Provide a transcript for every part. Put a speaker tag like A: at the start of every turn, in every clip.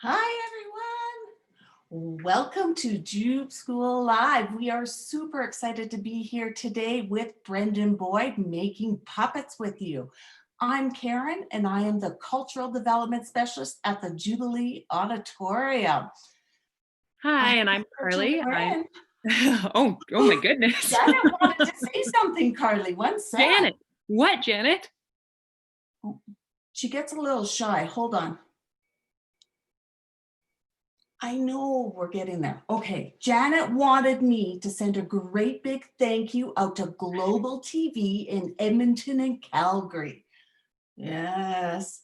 A: Hi, everyone. Welcome to Jube School Live. We are super excited to be here today with Brendan Boyd making puppets with you. I'm Karen, and I am the Cultural Development Specialist at the Jubilee Auditorium.
B: Hi, and I'm Carly. Oh my goodness.
A: Janet wanted to say something, Carly. One sec.
B: Janet. What, Janet?
A: She gets a little shy. Hold on. I know we're getting there. Okay, Janet wanted me to send a great big thank you out to Global TV in Edmonton and Calgary. Yes,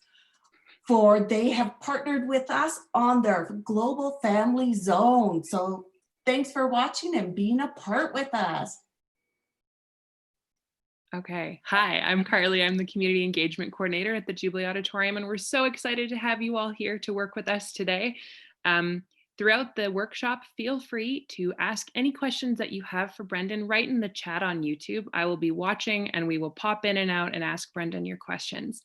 A: for they have partnered with us on their Global Family Zone. So thanks for watching and being a part with us.
B: Okay. Hi, I'm Carly. I'm the Community Engagement Coordinator at the Jubilee Auditorium, and we're so excited to have you all here to work with us today. Throughout the workshop, feel free to ask any questions that you have for Brendan right in the chat on YouTube. I will be watching and we will pop in and out and ask Brendan your questions.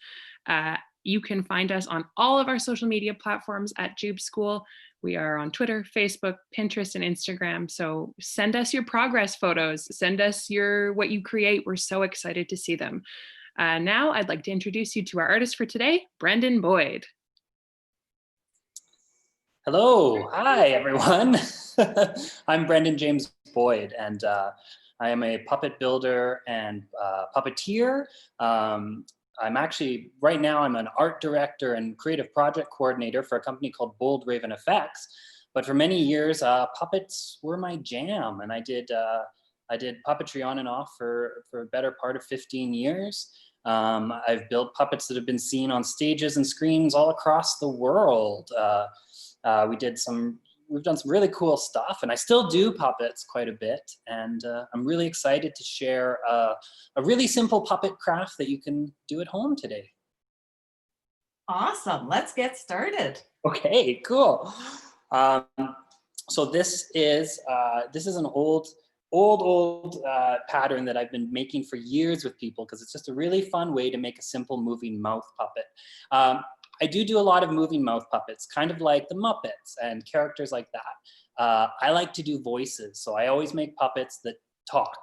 B: You can find us on all of our social media platforms at Jube School. We are on Twitter, Facebook, Pinterest, and Instagram. So send us your progress photos. Send us what you create. We're so excited to see them. Now I'd like to introduce you to our artist for today, Brendan Boyd.
C: Hello, hi everyone. I'm Brendan James Boyd, and I am a puppet builder and puppeteer. I'm actually, right now, I'm an art director and creative project coordinator for a company called Bold Raven Effects. But for many years, puppets were my jam, and I did puppetry on and off for a better part of 15 years. I've built puppets that have been seen on stages and screens all across the world. We've done some really cool stuff, and I still do puppets quite a bit. And I'm really excited to share a really simple puppet craft that you can do at home today.
A: Awesome, let's get started.
C: Okay, cool. So this is an old pattern that I've been making for years with people because it's just a really fun way to make a simple moving mouth puppet. I do a lot of moving mouth puppets, kind of like the Muppets and characters like that. I like to do voices, so I always make puppets that talk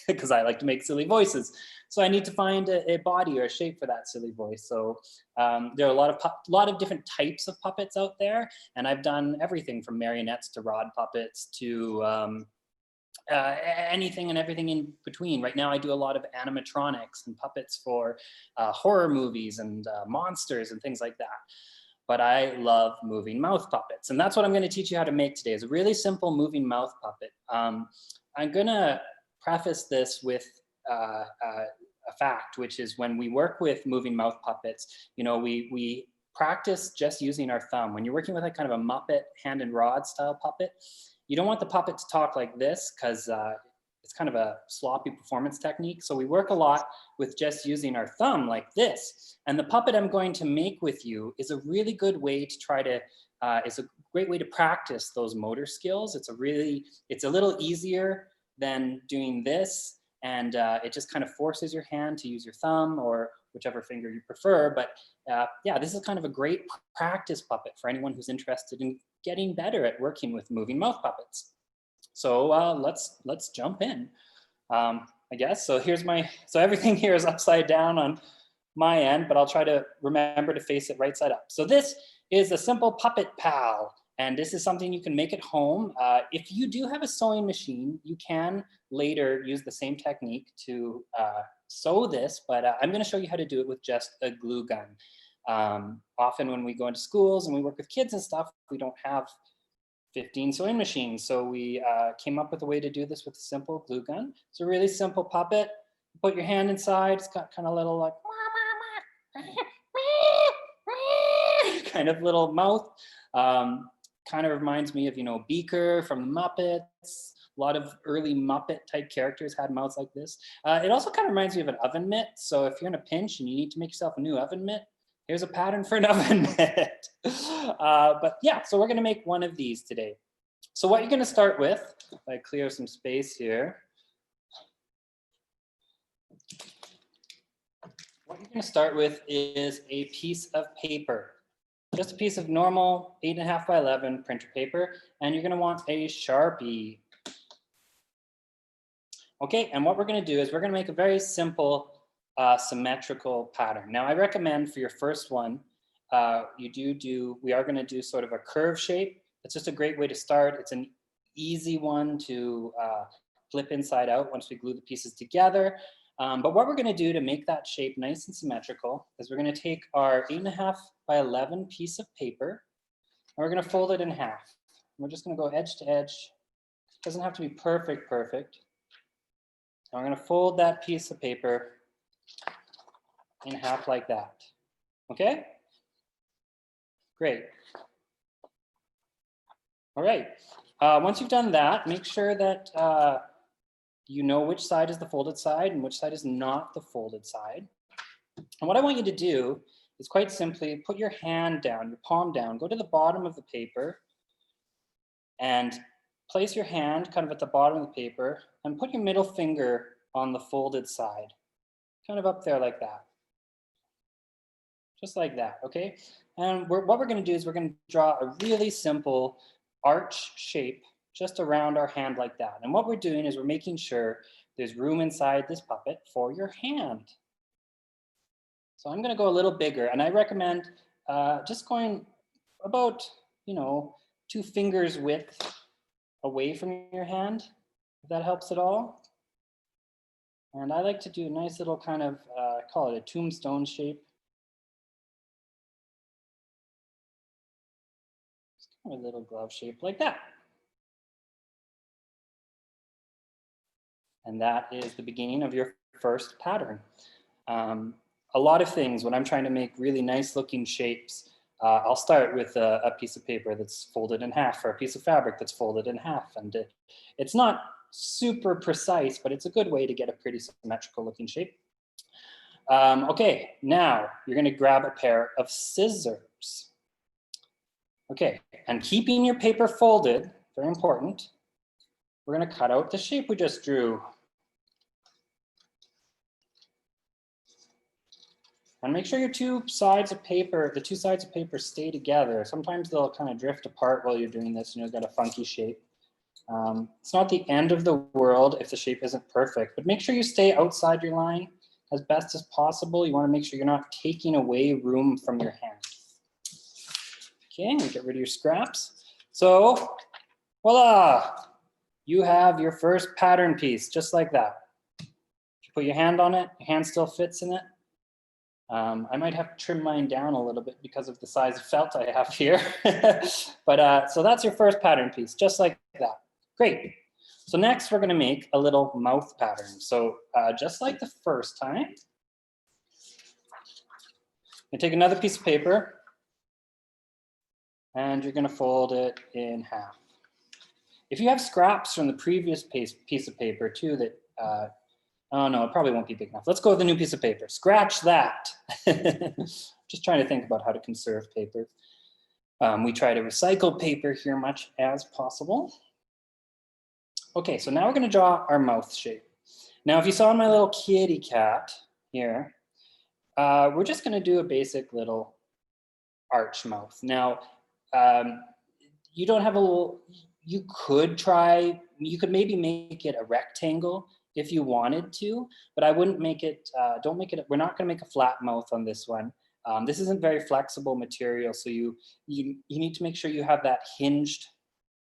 C: because I like to make silly voices. So I need to find a body or a shape for that silly voice. So there are a lot of different types of puppets out there, and I've done everything from marionettes to rod puppets to anything and everything in between. Right now I do a lot of animatronics and puppets for horror movies and monsters and things like that. But I love moving mouth puppets, and that's what I'm going to teach you how to make today, is a really simple moving mouth puppet. I'm going to preface this with a fact, which is when we work with moving mouth puppets, we practice just using our thumb. When you're working with a kind of a Muppet hand and rod style puppet, you don't want the puppet to talk like this because it's kind of a sloppy performance technique. So we work a lot with just using our thumb like this. And the puppet I'm going to make with you is a really good way to it's a great way to practice those motor skills. It's a little easier than doing this. And it just kind of forces your hand to use your thumb or whichever finger you prefer. But yeah, this is kind of a great practice puppet for anyone who's interested in getting better at working with moving mouth puppets. So let's jump in, I guess. So so everything here is upside down on my end, but I'll try to remember to face it right side up. So this is a simple puppet pal, and this is something you can make at home. If you do have a sewing machine, you can later use the same technique to sew this, but I'm going to show you how to do it with just a glue gun. Often when we go into schools and we work with kids and stuff, we don't have 15 sewing machines. So we came up with a way to do this with a simple glue gun. It's a really simple puppet. Put your hand inside. It's got kind of little like kind of little mouth. Kind of reminds me of, Beaker from the Muppets. A lot of early Muppet type characters had mouths like this. It also kind of reminds me of an oven mitt. So if you're in a pinch and you need to make yourself a new oven mitt, here's a pattern for an oven mitt. But yeah, so we're going to make one of these today. So what you're going to start with, if I clear some space here. What you're going to start with is a piece of paper. just a piece of normal 8.5 by 11 printer paper, and you're gonna want a Sharpie. Okay, and what we're gonna do is we're gonna make a very simple symmetrical pattern. Now I recommend for your first one, we are gonna do sort of a curve shape. It's just a great way to start. It's an easy one to flip inside out once we glue the pieces together. But what we're gonna do to make that shape nice and symmetrical is we're gonna take our 8.5 by 11 piece of paper, and we're gonna fold it in half. We're just gonna go edge to edge. It doesn't have to be perfect. And we're gonna fold that piece of paper in half like that, okay? Great. All right, once you've done that, make sure that you know which side is the folded side and which side is not the folded side. And what I want you to do is quite simply put your hand down, your palm down, go to the bottom of the paper and place your hand kind of at the bottom of the paper and put your middle finger on the folded side, kind of up there like that. Just like that, okay? And what we're gonna do is we're gonna draw a really simple arch shape just around our hand like that. And what we're doing is we're making sure there's room inside this puppet for your hand. So I'm gonna go a little bigger, and I recommend just going about, 2 fingers width away from your hand, if that helps at all. And I like to do a nice little kind of, call it a tombstone shape. A little glove shape like that. And that is the beginning of your first pattern. A lot of things, when I'm trying to make really nice looking shapes, I'll start with a piece of paper that's folded in half, or a piece of fabric that's folded in half. And it's not super precise, but it's a good way to get a pretty symmetrical looking shape. Okay, now you're gonna grab a pair of scissors. Okay, and keeping your paper folded, very important, we're gonna cut out the shape we just drew. And make sure your the two sides of paper stay together. Sometimes they'll kind of drift apart while you're doing this and you've got a funky shape. It's not the end of the world if the shape isn't perfect, but make sure you stay outside your line as best as possible. You wanna make sure you're not taking away room from your hand. Okay, and get rid of your scraps. So, voila, you have your first pattern piece, just like that. If you put your hand on it, your hand still fits in it. I might have to trim mine down a little bit because of the size of felt I have here. But so that's your first pattern piece, just like that. Great. So next we're gonna make a little mouth pattern. So just like the first time, you take another piece of paper, and you're gonna fold it in half. If you have scraps from the previous piece of paper too that, oh no, it probably won't be big enough. Let's go with a new piece of paper. Scratch that. Just trying to think about how to conserve paper. We try to recycle paper here much as possible. Okay, so now we're gonna draw our mouth shape. Now, if you saw my little kitty cat here, we're just gonna do a basic little arch mouth. Now, you don't have you could maybe make it a rectangle if you wanted to, but I wouldn't make it, we're not gonna make a flat mouth on this one. This isn't very flexible material, so you need to make sure you have that hinged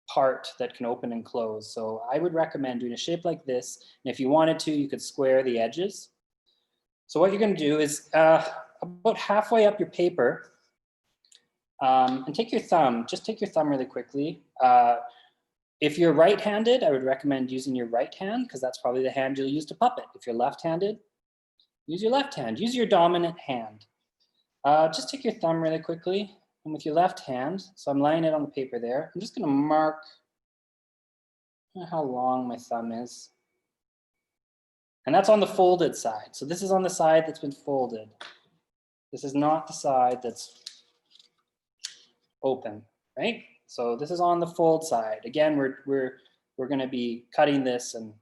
C: part that can open and close. So I would recommend doing a shape like this, and if you wanted to, you could square the edges. So what you're gonna do is about halfway up your paper, and take your thumb, just take your thumb really quickly. If you're right-handed, I would recommend using your right hand because that's probably the hand you'll use to puppet. If you're left-handed, use your left hand, use your dominant hand. Just take your thumb really quickly, and with your left hand, so I'm laying it on the paper there, I'm just gonna mark how long my thumb is. And that's on the folded side. So this is on the side that's been folded. This is not the side that's open, right? So this is on the fold side. Again, we're gonna be cutting this and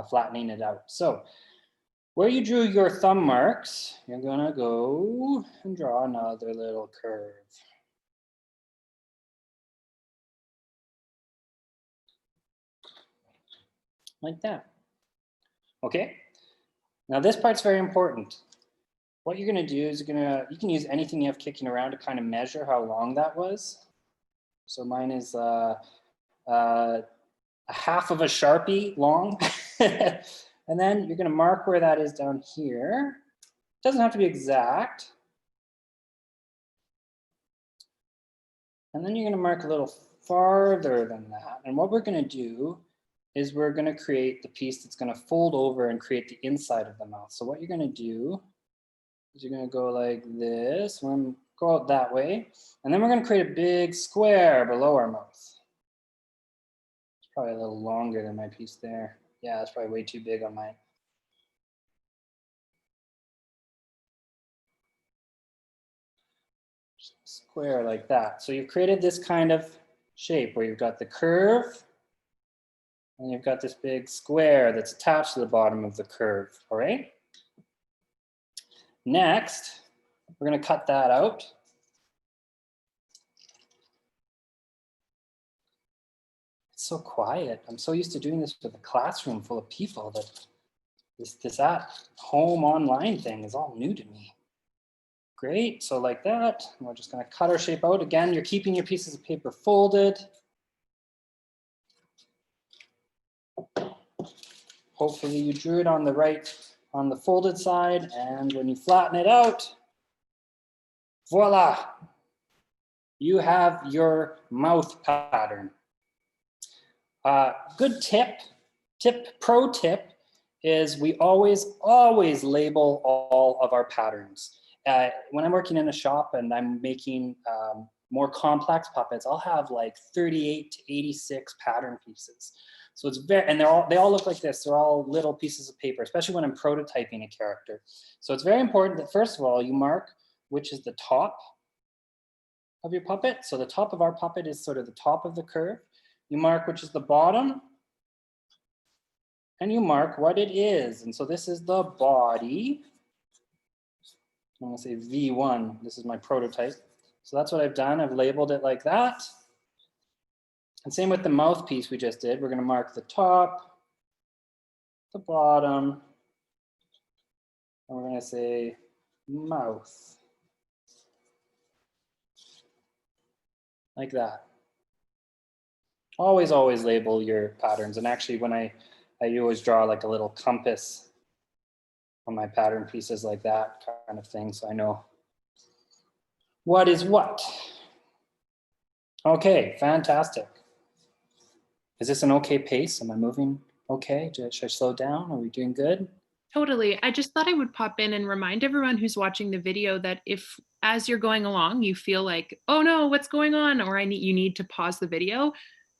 C: flattening it out. So Where you drew your thumb marks, you're gonna go and draw another little curve. Like that. Okay, now this part's very important. What you're gonna do is you can use anything you have kicking around to kind of measure how long that was. So mine is a half of a Sharpie long. And then you're gonna mark where that is down here. It doesn't have to be exact. And then you're gonna mark a little farther than that. And what we're gonna do is we're gonna create the piece that's gonna fold over and create the inside of the mouth. So what you're gonna do is you're gonna go like this. We're gonna go out that way. And then we're gonna create a big square below our mouth. It's probably a little longer than my piece there. Yeah, that's probably way too big on mine. Square like that. So you've created this kind of shape where you've got the curve and you've got this big square that's attached to the bottom of the curve, all right? Next, we're gonna cut that out. It's so quiet. I'm so used to doing this with a classroom full of people that this at home online thing is all new to me. Great, so like that, we're just gonna cut our shape out. Again, you're keeping your pieces of paper folded. Hopefully you drew it on the folded side, and when you flatten it out, voila, you have your mouth pattern. Good pro tip is we always label all of our patterns. When I'm working in a shop and I'm making more complex puppets, I'll have like 38 to 86 pattern pieces. So it's and they all look like this. They're all little pieces of paper, especially when I'm prototyping a character. So it's very important that first of all, you mark which is the top of your puppet. So the top of our puppet is sort of the top of the curve. You mark which is the bottom, and you mark what it is. And so this is the body. I'm gonna say V1, this is my prototype. So that's what I've done, I've labeled it like that. And same with the mouthpiece we just did. We're gonna mark the top, the bottom, and we're gonna say mouth. Like that. Always label your patterns. And actually when I always draw like a little compass on my pattern pieces like that kind of thing, so I know what is what. Okay, fantastic. Is this an okay pace? Am I moving okay? Should I slow down? Are we doing good?
B: Totally. I just thought I would pop in and remind everyone who's watching the video that if, as you're going along, you feel like, oh no, what's going on? Or you need to pause the video,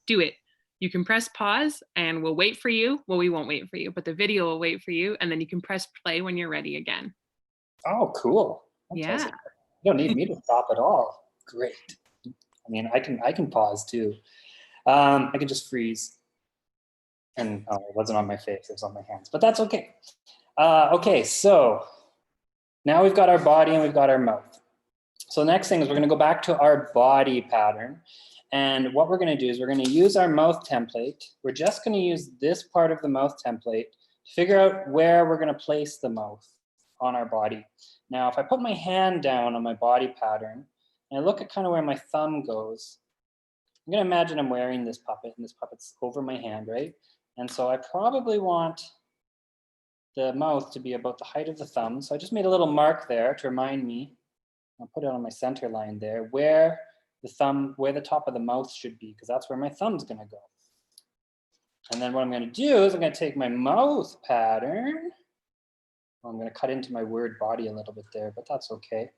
B: do it. You can press pause and we'll wait for you. Well, we won't wait for you, but the video will wait for you. And then you can press play when you're ready again.
C: Oh, cool. Fantastic.
B: Yeah.
C: You don't need me to stop at all. Great. I mean, I can pause too. I can just freeze. And oh, it wasn't on my face, it was on my hands, but that's okay. Okay, so now we've got our body and we've got our mouth. So the next thing is we're gonna go back to our body pattern. And what we're gonna do is we're gonna use our mouth template. We're just gonna use this part of the mouth template to figure out where we're gonna place the mouth on our body. Now, if I put my hand down on my body pattern and I look at kind of where my thumb goes, I'm gonna imagine I'm wearing this puppet and this puppet's over my hand, right? And so I probably want the mouth to be about the height of the thumb. So I just made a little mark there to remind me, I'll put it on my center line there, where the top of the mouth should be, because that's where my thumb's gonna go. And then what I'm gonna do is I'm gonna take my mouth pattern. Well, I'm gonna cut into my word body a little bit there, but that's okay.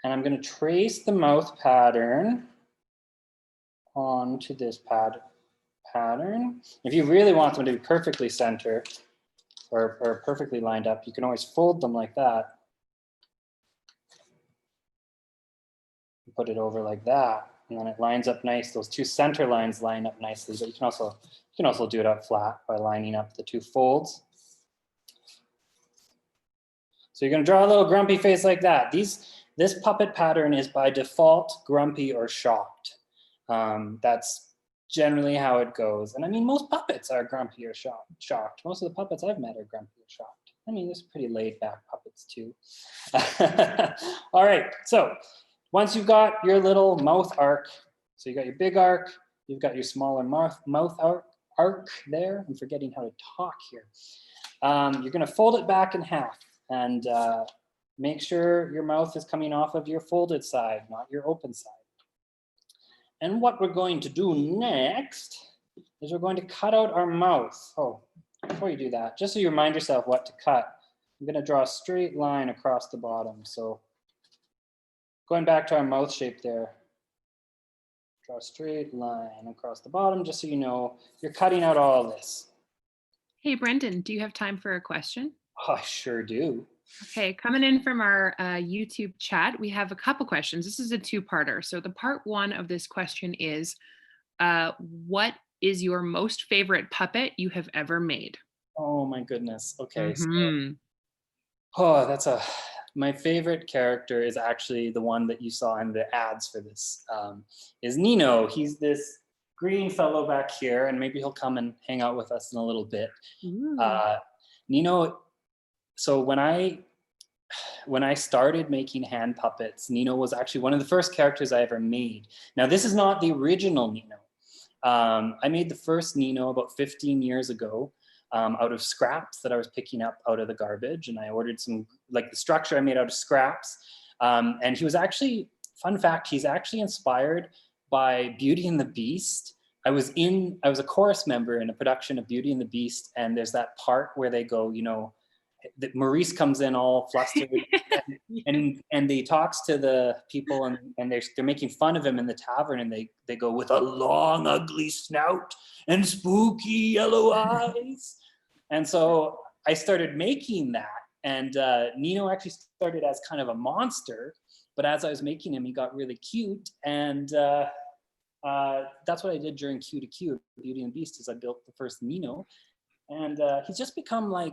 C: And I'm gonna trace the mouth pattern onto this pattern. If you really want them to be perfectly centered or perfectly lined up, you can always fold them like that. Put it over like that, and then it lines up nice. Those two center lines line up nicely, but you can also do it up flat by lining up the two folds. So you're gonna draw a little grumpy face like that. This puppet pattern is by default grumpy or shocked. That's generally how it goes. And I mean, most puppets are grumpy or shocked. Most of the puppets I've met are grumpy or shocked. I mean, there's pretty laid back puppets too. All right, so once you've got your little mouth arc, so you got your big arc, you've got your smaller mouth arc there. I'm forgetting how to talk here. You're gonna fold it back in half and make sure your mouth is coming off of your folded side, not your open side. And what we're going to do next is we're going to cut out our mouth. Oh, before you do that, just so you remind yourself what to cut, I'm gonna draw a straight line across the bottom. So going back to our mouth shape there, draw a straight line across the bottom, just so you know you're cutting out all this.
B: Hey, Brendan, do you have time for a question?
C: Oh, I sure do.
B: Okay, coming in from our YouTube chat, we have a couple questions. This is a two-parter. So the part one of this question is, what is your most favorite puppet you have ever made?
C: Oh my goodness. Okay.
B: Mhm.
C: So, my favorite character is actually the one that you saw in the ads for this, is Nino. He's this green fellow back here, and maybe he'll come and hang out with us in a little bit.
B: Ooh.
C: Nino, so when I started making hand puppets, Nino was actually one of the first characters I ever made. Now, this is not the original Nino. I made the first Nino about 15 years ago out of scraps that I was picking up out of the garbage. And I ordered some, like the structure I made out of scraps. And he was actually, fun fact, he's actually inspired by Beauty and the Beast. I was a chorus member in a production of Beauty and the Beast. And there's that part where they go, you know, that Maurice comes in all flustered and he talks to the people and they're making fun of him in the tavern, and they go, with a long ugly snout and spooky yellow eyes. And so I started making that, and Nino actually started as kind of a monster, but as I was making him, he got really cute. And that's what I did during Q to Q, Beauty and the Beast, is I built the first Nino. And he's just become my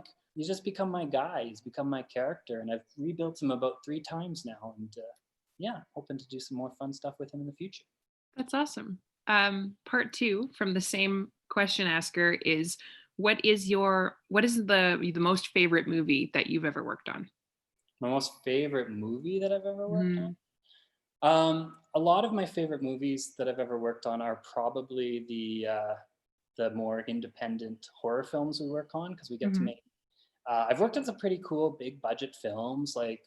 C: guy. He's become my character, and I've rebuilt him about 3 times now. And yeah, hoping to do some more fun stuff with him in the future.
B: That's awesome. Part two from the same question asker is, what is the most favorite movie that you've ever worked on?
C: My most favorite movie that I've ever worked on? A lot of my favorite movies that I've ever worked on are probably the more independent horror films we work on, because we get to make. I've worked on some pretty cool big budget films, like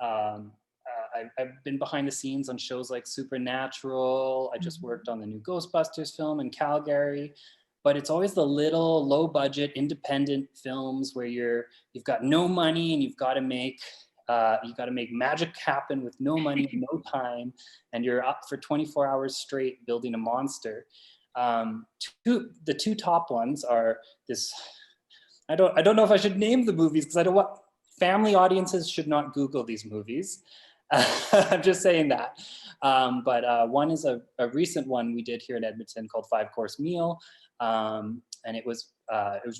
C: I've been behind the scenes on shows like Supernatural. I just worked on the new Ghostbusters film in Calgary. But it's always the little low budget independent films where you've got no money and you've got to make magic happen with no money and no time, and you're up for 24 hours straight building a monster. The two top ones are this. I don't know if I should name the movies, because I don't want family audiences should not Google these movies. I'm just saying that. But one is a recent one we did here in Edmonton called 5-Course Meal. And it was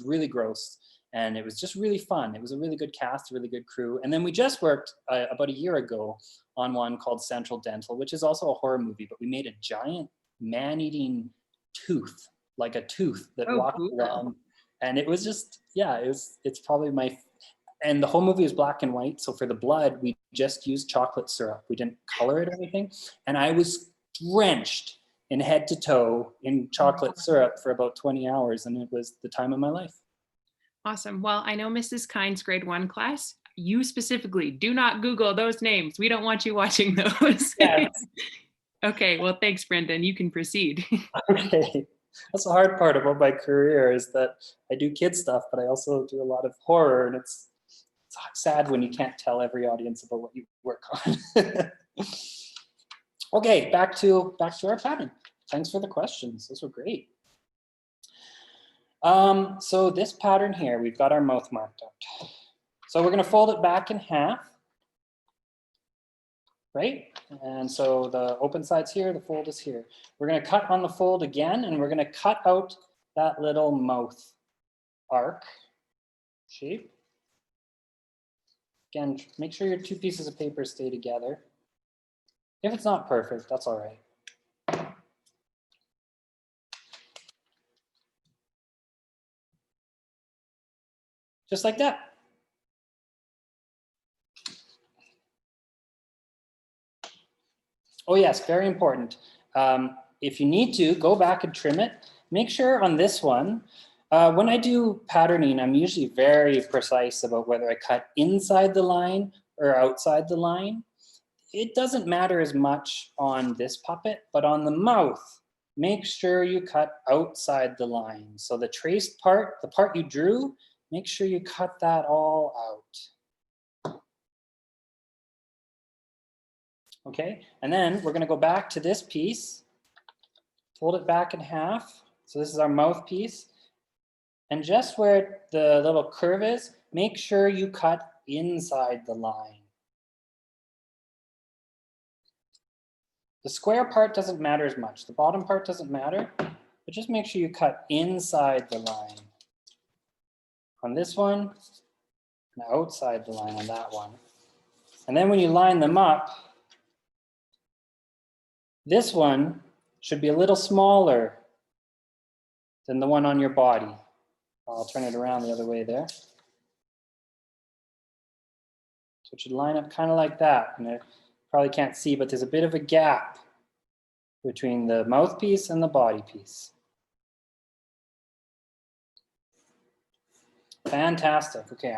C: really gross, and it was just really fun. It was a really good cast, a really good crew. And then we just worked about a year ago on one called Central Dental, which is also a horror movie, but we made a giant man-eating tooth, like a tooth that walked around. And it was just, yeah, it's probably and the whole movie is black and white. So for the blood, we just used chocolate syrup. We didn't color it or anything. And I was drenched in head to toe in chocolate syrup for about 20 hours. And it was the time of my life.
B: Awesome. Well, I know Mrs. Kind's grade 1 class, you specifically do not Google those names. We don't want you watching those.
C: Yes.
B: Okay, well, thanks, Brendan. You can proceed.
C: Okay. That's the hard part about my career, is that I do kid stuff, but I also do a lot of horror, and it's sad when you can't tell every audience about what you work on. Okay, back to our pattern. Thanks for the questions. Those were great. So this pattern here, we've got our mouth marked out. So we're going to fold it back in half, right? And so the open side's here, the fold is here. We're going to cut on the fold again, and we're going to cut out that little mouth arc shape. Again, make sure your two pieces of paper stay together. If it's not perfect, that's all right. Just like that. Oh yes, very important. If you need to, go back and trim it. Make sure on this one, when I do patterning, I'm usually very precise about whether I cut inside the line or outside the line. It doesn't matter as much on this puppet, but on the mouth, make sure you cut outside the line. So the traced part, the part you drew, make sure you cut that all out. Okay, and then we're gonna go back to this piece, fold it back in half. So this is our mouthpiece. And just where the little curve is, make sure you cut inside the line. The square part doesn't matter as much. The bottom part doesn't matter, but just make sure you cut inside the line on this one and outside the line on that one. And then when you line them up, this one should be a little smaller than the one on your body. I'll turn it around the other way there. So it should line up kind of like that. And you probably can't see, but there's a bit of a gap between the mouthpiece and the body piece. Fantastic. Okay,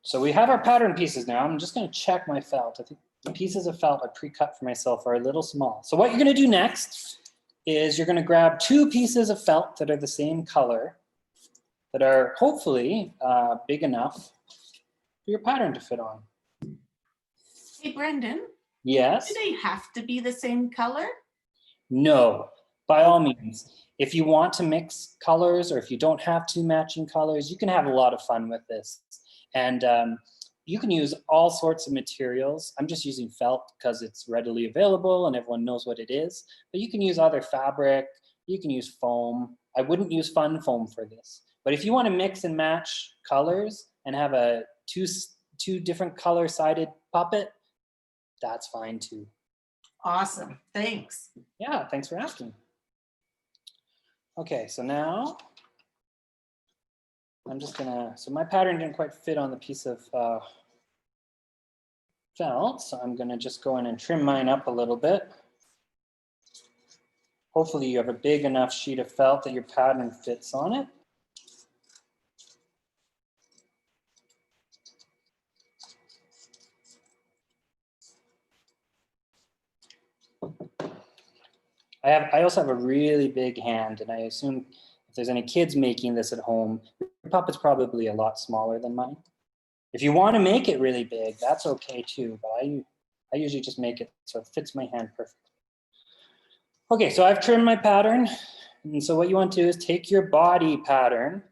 C: so we have our pattern pieces now. I'm just gonna check my felt. I think the pieces of felt I pre-cut for myself are a little small. So what you're gonna do next is you're gonna grab two pieces of felt that are the same color, that are hopefully big enough for your pattern to fit on.
A: Hey, Brendan.
C: Yes?
A: Do they have to be the same color?
C: No, by all means. If you want to mix colors or if you don't have two matching colors, you can have a lot of fun with this. And you can use all sorts of materials. I'm just using felt because it's readily available and everyone knows what it is. But you can use other fabric, you can use foam. I wouldn't use fun foam for this. But if you want to mix and match colors and have a two different color sided puppet, that's fine too.
A: Awesome, thanks.
C: Yeah, thanks for asking. Okay, so now I'm just gonna, so my pattern didn't quite fit on the piece of felt, so I'm gonna just go in and trim mine up a little bit. Hopefully you have a big enough sheet of felt that your pattern fits on it. I also have a really big hand, and I assume if there's any kids making this at home, your puppet's probably a lot smaller than mine. If you want to make it really big, that's okay too, but I usually just make it so it fits my hand perfectly. Okay, so I've trimmed my pattern, and so what you want to do is take your body pattern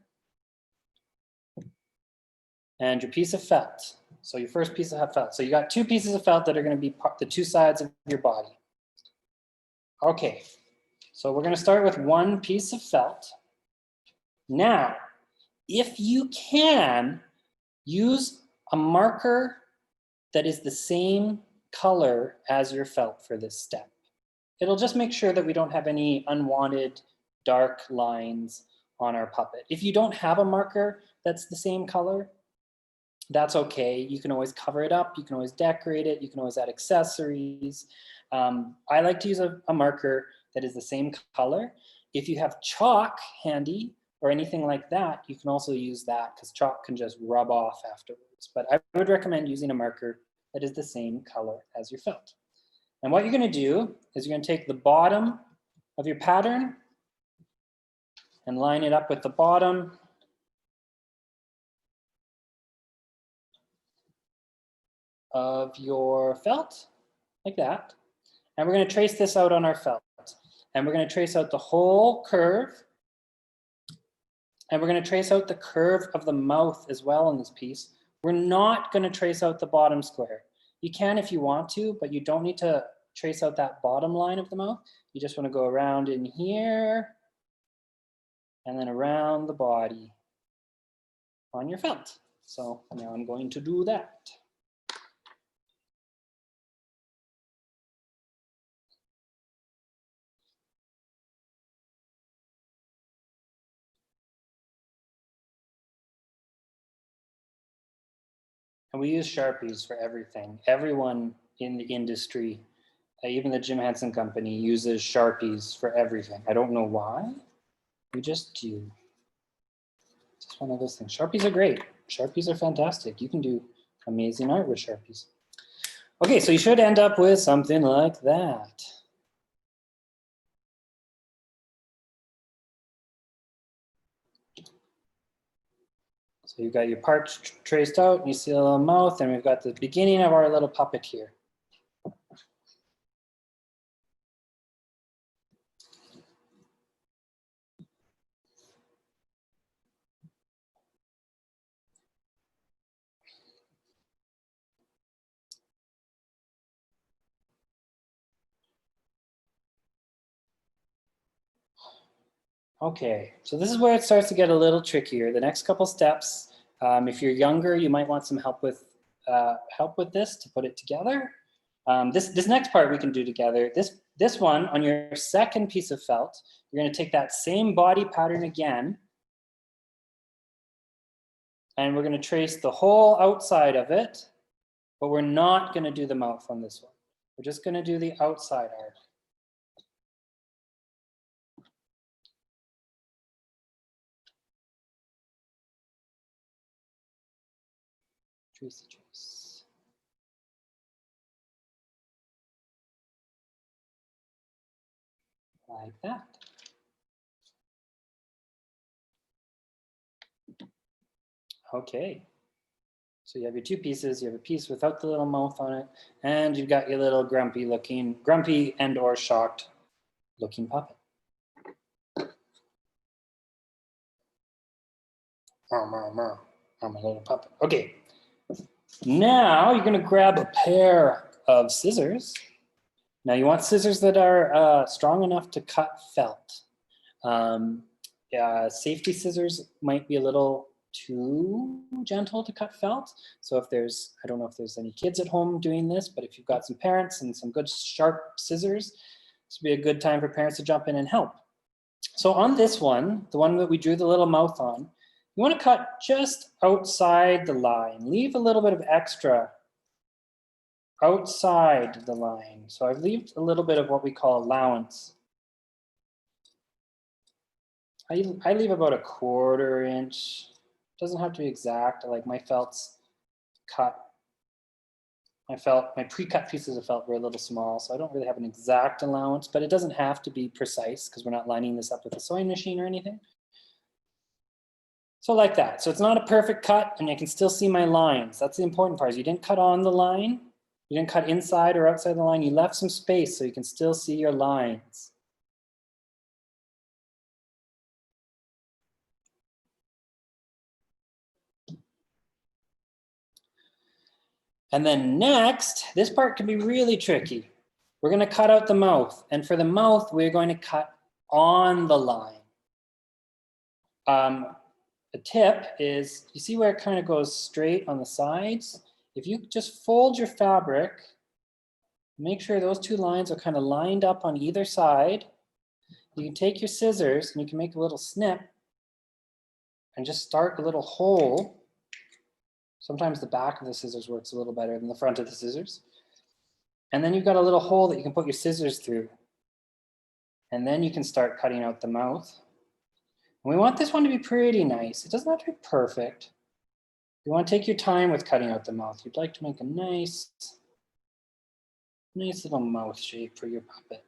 C: and your piece of felt. So your first piece of felt. So you got two pieces of felt that are going to be the two sides of your body. Okay, so we're going to start with one piece of felt. Now, if you can, use a marker that is the same color as your felt for this step. It'll just make sure that we don't have any unwanted dark lines on our puppet. If you don't have a marker that's the same color, that's okay. You can always cover it up. You can always decorate it. You can always add accessories. I like to use a marker that is the same color. If you have chalk handy or anything like that, you can also use that because chalk can just rub off afterwards. But I would recommend using a marker that is the same color as your felt. And what you're going to do is you're going to take the bottom of your pattern and line it up with the bottom of your felt, like that. And we're going to trace this out on our felt. And we're going to trace out the whole curve. And we're going to trace out the curve of the mouth as well in this piece. We're not going to trace out the bottom square. You can if you want to, but you don't need to trace out that bottom line of the mouth. You just want to go around in here and then around the body on your felt. So now I'm going to do that. And we use Sharpies for everything. Everyone in the industry, even the Jim Henson Company, uses Sharpies for everything. I don't know why. We just do. It's just one of those things. Sharpies are great. Sharpies are fantastic. You can do amazing art with Sharpies. Okay, so you should end up with something like that. So you've got your parts traced out, and you see a little mouth, and we've got the beginning of our little puppet here. Okay, so this is where it starts to get a little trickier. The next couple steps, if you're younger, you might want some help with this to put it together. This next part we can do together. This one on your second piece of felt, you're going to take that same body pattern again, and we're going to trace the whole outside of it, but we're not going to do the mouth on this one. We're just going to do the outside arc. Trace. Like that. Okay. So you have your two pieces. You have a piece without the little mouth on it, and you've got your little grumpy and or shocked looking puppet. I'm a little puppet. Okay. Now you're going to grab a pair of scissors. Now you want scissors that are strong enough to cut felt. Safety scissors might be a little too gentle to cut felt. So if there's, I don't know if there's any kids at home doing this, but if you've got some parents and some good sharp scissors, this would be a good time for parents to jump in and help. So on this one, the one that we drew the little mouth on, you want to cut just outside the line. Leave a little bit of extra outside the line. So I've left a little bit of what we call allowance. I leave about a 1/4 inch. Doesn't have to be exact. Like my felt's cut. My pre-cut pieces of felt were a little small, so I don't really have an exact allowance, but it doesn't have to be precise because we're not lining this up with a sewing machine or anything. So like that. So it's not a perfect cut, and I can still see my lines. That's the important part. Is you didn't cut on the line. You didn't cut inside or outside the line. You left some space so you can still see your lines. And then next, this part can be really tricky. We're going to cut out the mouth. And for the mouth, we're going to cut on the line. The tip is, you see where it kind of goes straight on the sides? If you just fold your fabric, make sure those two lines are kind of lined up on either side. You can take your scissors and you can make a little snip and just start a little hole. Sometimes the back of the scissors works a little better than the front of the scissors. And then you've got a little hole that you can put your scissors through. And then you can start cutting out the mouth. And we want this one to be pretty nice. It doesn't have to be perfect. You want to take your time with cutting out the mouth. You'd like to make a nice little mouth shape for your puppet.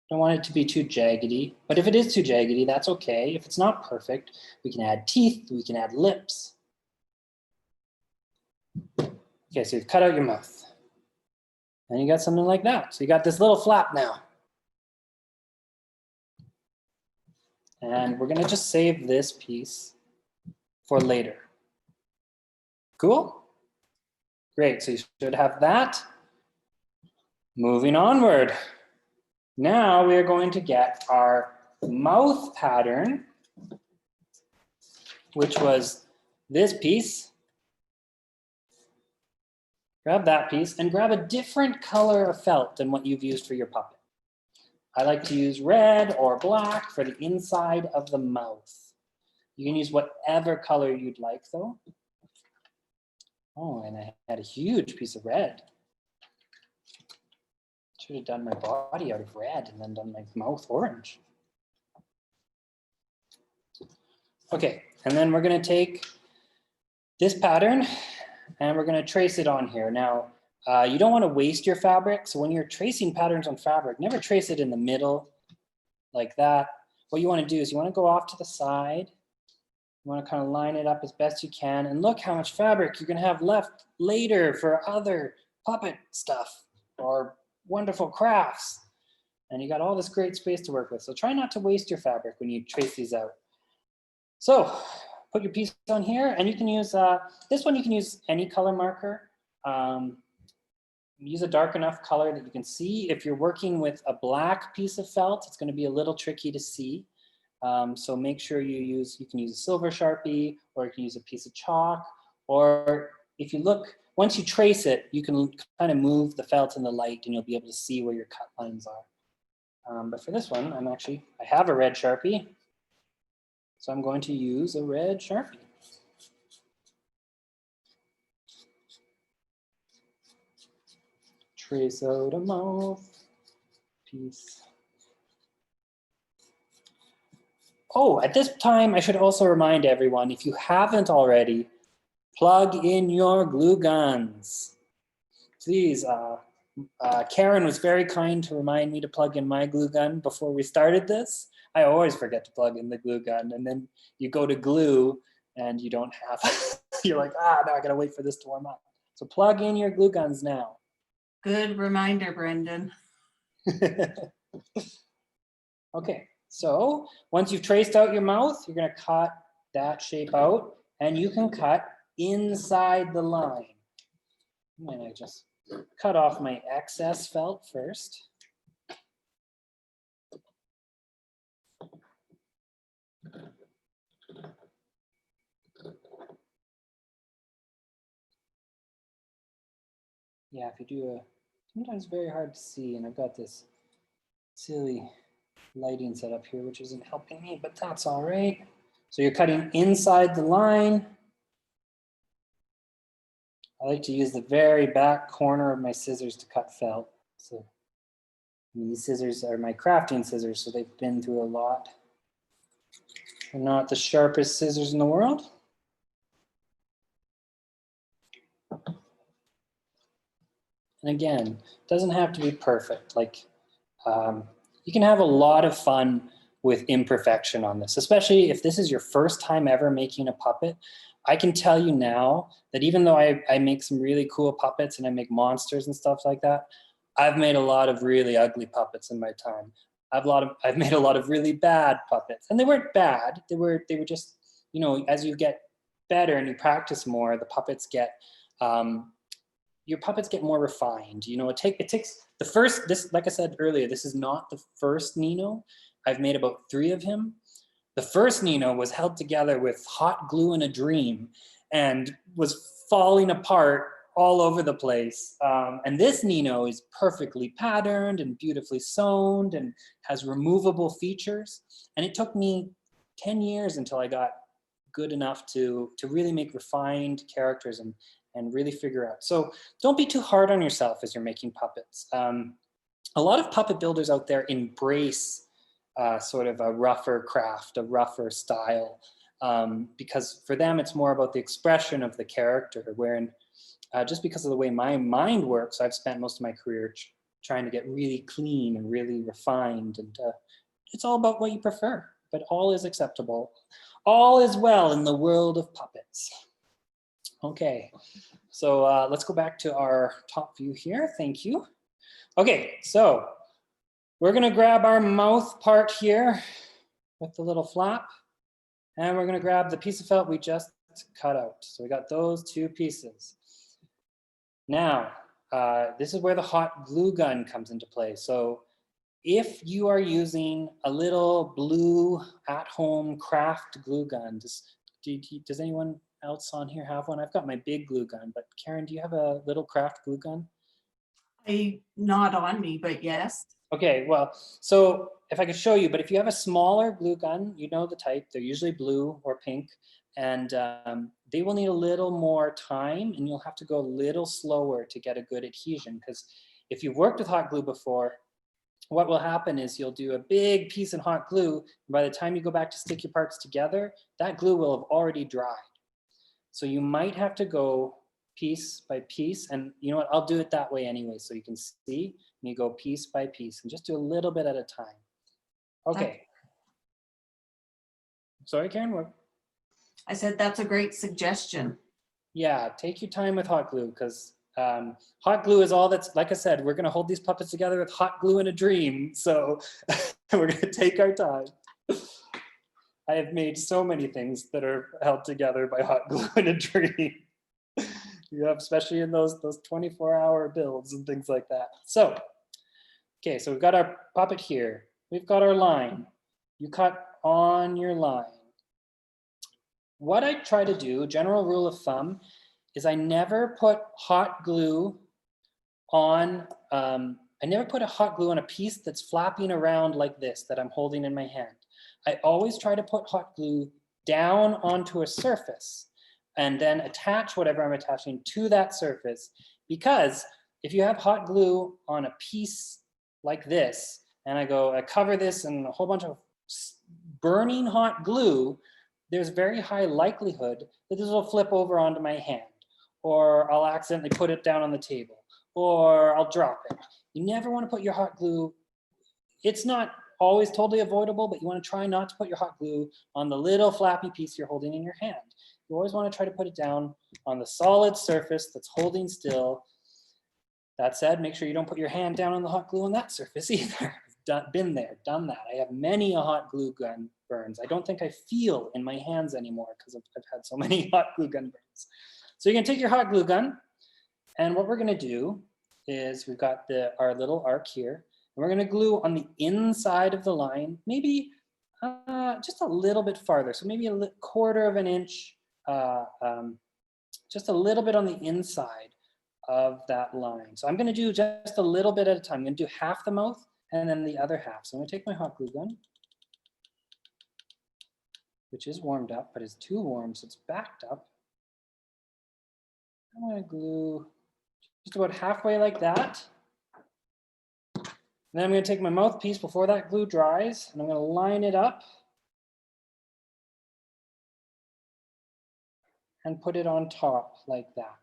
C: Don't want it to be too jaggedy, but if it is too jaggedy, that's okay. If it's not perfect, we can add teeth, we can add lips. Okay, so you've cut out your mouth. And you got something like that. So you got this little flap now. And we're gonna just save this piece for later. Cool? Great, so you should have that. Moving onward. Now we are going to get our mouth pattern, which was this piece. grab that piece and grab a different color of felt than what you've used for your puppet. I like to use red or black for the inside of the mouth. You can use whatever color you'd like though. Oh, and I had a huge piece of red. Should have done my body out of red and then done my mouth orange. Okay, and then we're gonna take this pattern and we're gonna trace it on here. Now, you don't wanna waste your fabric. So when you're tracing patterns on fabric, never trace it in the middle like that. What you wanna do is you wanna go off to the side. You wanna kind of line it up as best you can and look how much fabric you're gonna have left later for other puppet stuff or wonderful crafts. And you got all this great space to work with. So try not to waste your fabric when you trace these out. So put your piece on here and you can use, this one you can use any color marker. Use a dark enough color that you can see. If you're working with a black piece of felt, it's gonna be a little tricky to see. So make sure you can use a silver Sharpie or you can use a piece of chalk. Or if you look, once you trace it, you can kind of move the felt in the light and you'll be able to see where your cut lines are. But for this one, I have a red Sharpie. So I'm going to use a red Sharpie. Trace out a mouth piece. Oh, at this time, I should also remind everyone, if you haven't already, plug in your glue guns. Please, Karen was very kind to remind me to plug in my glue gun before we started this. I always forget to plug in the glue gun and then you go to glue and you don't have, you're like, now I gotta wait for this to warm up. So plug in your glue guns now.
A: Good reminder, Brendan.
C: Okay, so once you've traced out your mouth, you're gonna cut that shape out and you can cut inside the line. And I just cut off my excess felt first. Yeah, if you do sometimes very hard to see, and I've got this silly lighting set up here, which isn't helping me, but that's all right. So you're cutting inside the line. I like to use the very back corner of my scissors to cut felt. So these scissors are my crafting scissors, so they've been through a lot. They're not the sharpest scissors in the world. And again, it doesn't have to be perfect. Like you can have a lot of fun with imperfection on this, especially if this is your first time ever making a puppet. I can tell you now that even though I make some really cool puppets and I make monsters and stuff like that, I've made a lot of really ugly puppets in my time. I've made a lot of really bad puppets, and they weren't bad. They were just, you know, as you get better and you practice more, the puppets get your puppets get more refined. You know, it takes the first, like I said earlier, this is not the first Nino. I've made about 3 of him. The first Nino was held together with hot glue in a dream and was falling apart all over the place. And this Nino is perfectly patterned and beautifully sewn and has removable features. And it took me 10 years until I got good enough to really make refined characters and really figure out. So don't be too hard on yourself as you're making puppets. A lot of puppet builders out there embrace sort of a rougher craft, a rougher style, because for them it's more about the expression of the character, wherein just because of the way my mind works, I've spent most of my career trying to get really clean and really refined, and it's all about what you prefer, but all is acceptable. All is well in the world of puppets. Okay, so let's go back to our top view here. Thank you. Okay, so we're gonna grab our mouth part here with the little flap, and we're gonna grab the piece of felt we just cut out. So we got those 2 pieces. Now, this is where the hot glue gun comes into play. So if you are using a little blue at-home craft glue gun, just does anyone else on here have one? I've got my big glue gun, but Karen, do you have a little craft glue gun?
A: Not on me, but yes.
C: Okay, well, so if I could show you, but if you have a smaller glue gun, you know the type, they're usually blue or pink, and they will need a little more time, and you'll have to go a little slower to get a good adhesion, because if you've worked with hot glue before, what will happen is you'll do a big piece of hot glue, and by the time you go back to stick your parts together, that glue will have already dried. So you might have to go piece by piece, and you know what, I'll do it that way anyway, so you can see, and you go piece by piece, and just do a little bit at a time. Okay. Sorry, Karen, what?
A: I said that's a great suggestion.
C: Yeah, take your time with hot glue, because hot glue is all that's, like I said, we're gonna hold these puppets together with hot glue in a dream, so we're gonna take our time. I have made so many things that are held together by hot glue in a dream. You have, especially in those 24-hour builds and things like that. So, okay, so we've got our puppet here. We've got our line. You cut on your line. What I try to do, general rule of thumb, is I never put hot glue on, I never put a hot glue on a piece that's flapping around like this that I'm holding in my hand. I always try to put hot glue down onto a surface and then attach whatever I'm attaching to that surface, because if you have hot glue on a piece like this, and I cover this in a whole bunch of burning hot glue, there's very high likelihood that this will flip over onto my hand, or I'll accidentally put it down on the table, or I'll drop it. You never want to put your hot glue, it's not always totally avoidable, but you want to try not to put your hot glue on the little flappy piece you're holding in your hand. You always want to try to put it down on the solid surface that's holding still. That said, make sure you don't put your hand down on the hot glue on that surface either. I've been there, done that. I have many hot glue gun burns. I don't think I feel in my hands anymore because I've had so many hot glue gun burns. So you're gonna take your hot glue gun, and what we're gonna do is we've got our little arc here, and we're gonna glue on the inside of the line, maybe just a little bit farther. So maybe a quarter of an inch, just a little bit on the inside of that line. So I'm gonna do just a little bit at a time. I'm gonna do half the mouth and then the other half. So I'm gonna take my hot glue gun, which is warmed up, but is too warm, so it's backed up. I'm gonna glue just about halfway like that. And then I'm gonna take my mouthpiece before that glue dries, and I'm gonna line it up and put it on top like that.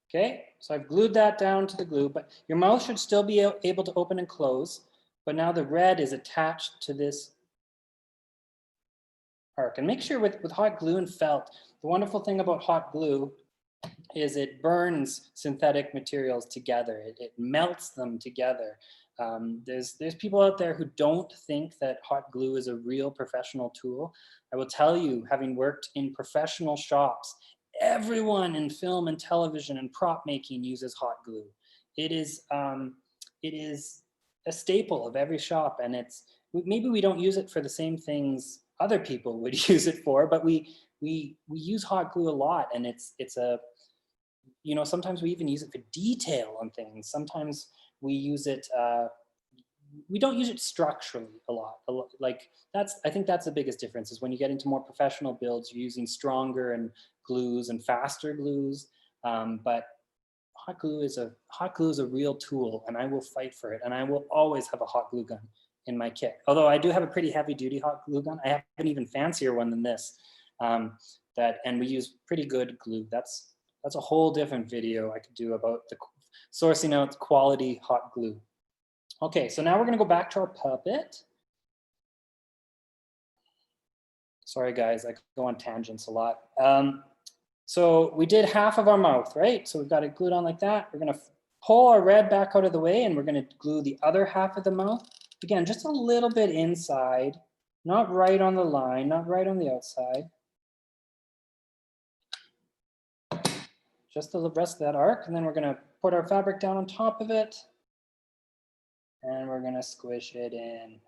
C: Okay, so I've glued that down to the glue, but your mouth should still be able to open and close, but now the red is attached to this arc. And make sure with hot glue and felt, the wonderful thing about hot glue is it burns synthetic materials together. It melts them together. There's people out there who don't think that hot glue is a real professional tool. I will tell you, having worked in professional shops, everyone in film and television and prop making uses hot glue. It is a staple of every shop, and maybe we don't use it for the same things other people would use it for, but we use hot glue a lot, and it's a, you know, sometimes we even use it for detail on things. Sometimes we use it, we don't use it structurally a lot. Like I think that's the biggest difference, is when you get into more professional builds, you're using stronger and glues and faster glues. But hot glue is a real tool, and I will fight for it. And I will always have a hot glue gun in my kit. Although I do have a pretty heavy duty hot glue gun. I have an even fancier one than this. And we use pretty good glue. That's a whole different video I could do about the sourcing out quality hot glue. Okay, so now we're gonna go back to our puppet. Sorry guys, I go on tangents a lot. So we did half of our mouth, right? So we've got it glued on like that. We're gonna pull our red back out of the way, and we're gonna glue the other half of the mouth. Again, just a little bit inside, not right on the line, not right on the outside. Just the rest of that arc, and then we're gonna put our fabric down on top of it, and we're gonna squish it in.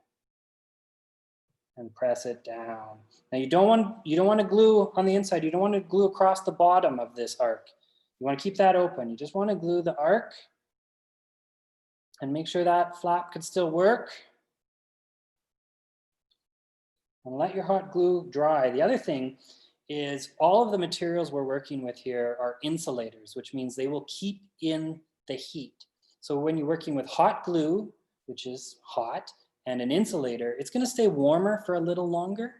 C: and press it down. Now you don't want to glue on the inside. You don't want to glue across the bottom of this arc. You want to keep that open. You just want to glue the arc and make sure that flap can still work. And let your hot glue dry. The other thing is all of the materials we're working with here are insulators, which means they will keep in the heat. So when you're working with hot glue, which is hot, and an insulator, it's going to stay warmer for a little longer.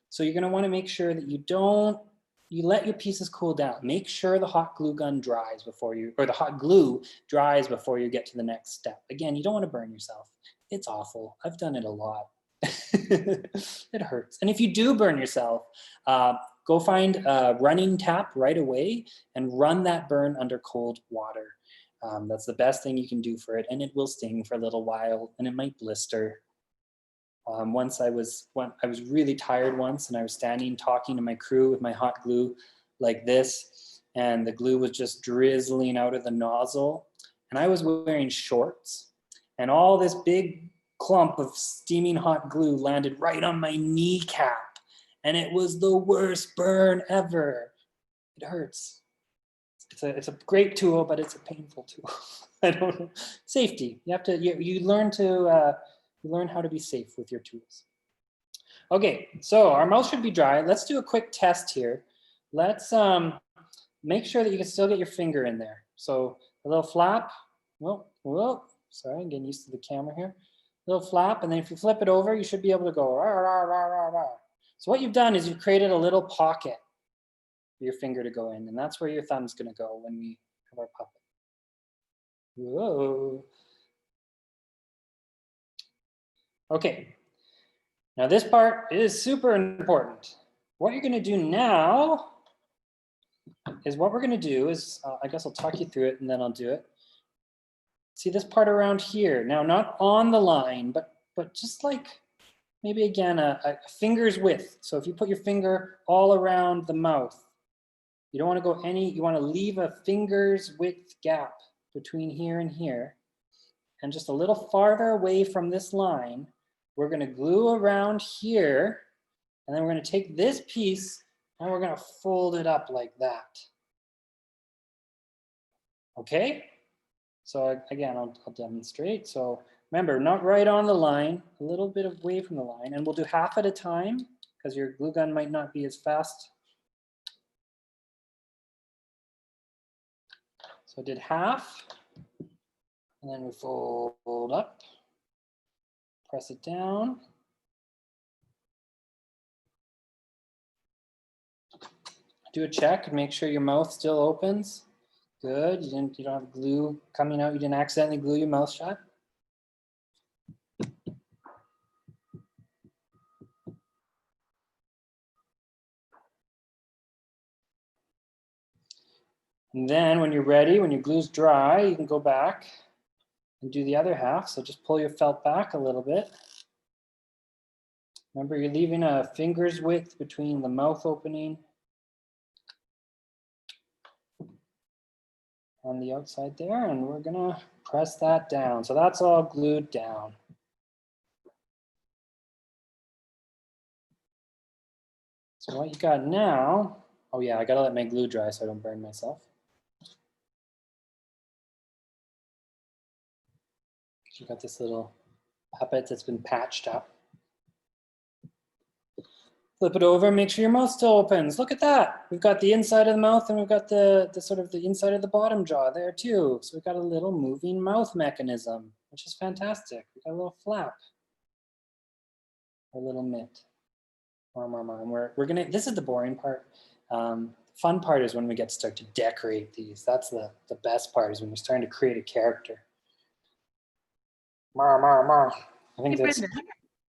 C: So you're going to want to make sure that you let your pieces cool down. Make sure the hot glue gun dries before you, or the hot glue dries before you get to the next step. Again, you don't want to burn yourself. It's awful. I've done it a lot. It hurts. And if you do burn yourself, go find a running tap right away and run that burn under cold water. That's the best thing you can do for it, and it will sting for a little while, and it might blister. Once I was really tired once, and I was standing talking to my crew with my hot glue like this, and the glue was just drizzling out of the nozzle, and I was wearing shorts, and all this big clump of steaming hot glue landed right on my kneecap, and it was the worst burn ever. It hurts. It's a great tool, but it's a painful tool. I don't know. Safety. You have to. You learn to. You learn how to be safe with your tools. Okay, so our mouth should be dry. Let's do a quick test here. Let's make sure that you can still get your finger in there. So a little flap. Whoa, sorry, I'm getting used to the camera here. Little flap, and then if you flip it over, you should be able to go rah, rah, rah, rah, rah. So what you've done is you've created a little pocket for your finger to go in, and that's where your thumb's gonna go when we have our puppet. Whoa. Okay, now this part is super important. What you're gonna do now is I guess I'll talk you through it and then I'll do it. See this part around here. Now, not on the line, but just like maybe again, a finger's width. So if you put your finger all around the mouth, you don't want to go you want to leave a finger's width gap between here and here. And just a little farther away from this line, we're going to glue around here. And then we're going to take this piece and we're going to fold it up like that. Okay? So again, I'll demonstrate. So remember, not right on the line, a little bit away from the line, and we'll do half at a time because your glue gun might not be as fast. So I did half, and then we fold up, press it down. Do a check and make sure your mouth still opens. Good, you don't have glue coming out, you didn't accidentally glue your mouth shut. And then when you're ready, when your glue's dry, you can go back and do the other half. So just pull your felt back a little bit. Remember, you're leaving a finger's width between the mouth opening on the outside there, and we're gonna press that down. So that's all glued down. So what you got now, oh yeah, I gotta let my glue dry so I don't burn myself. You got this little puppet that's been patched up. Flip it over, make sure your mouth still opens. Look at that. We've got the inside of the mouth and we've got the sort of the inside of the bottom jaw there too. So we've got a little moving mouth mechanism, which is fantastic. We've got a little flap, a little mitt. And we're gonna, this is the boring part. Fun part is when we get to start to decorate these. That's the best part, is when you're starting to create a character. I think that's,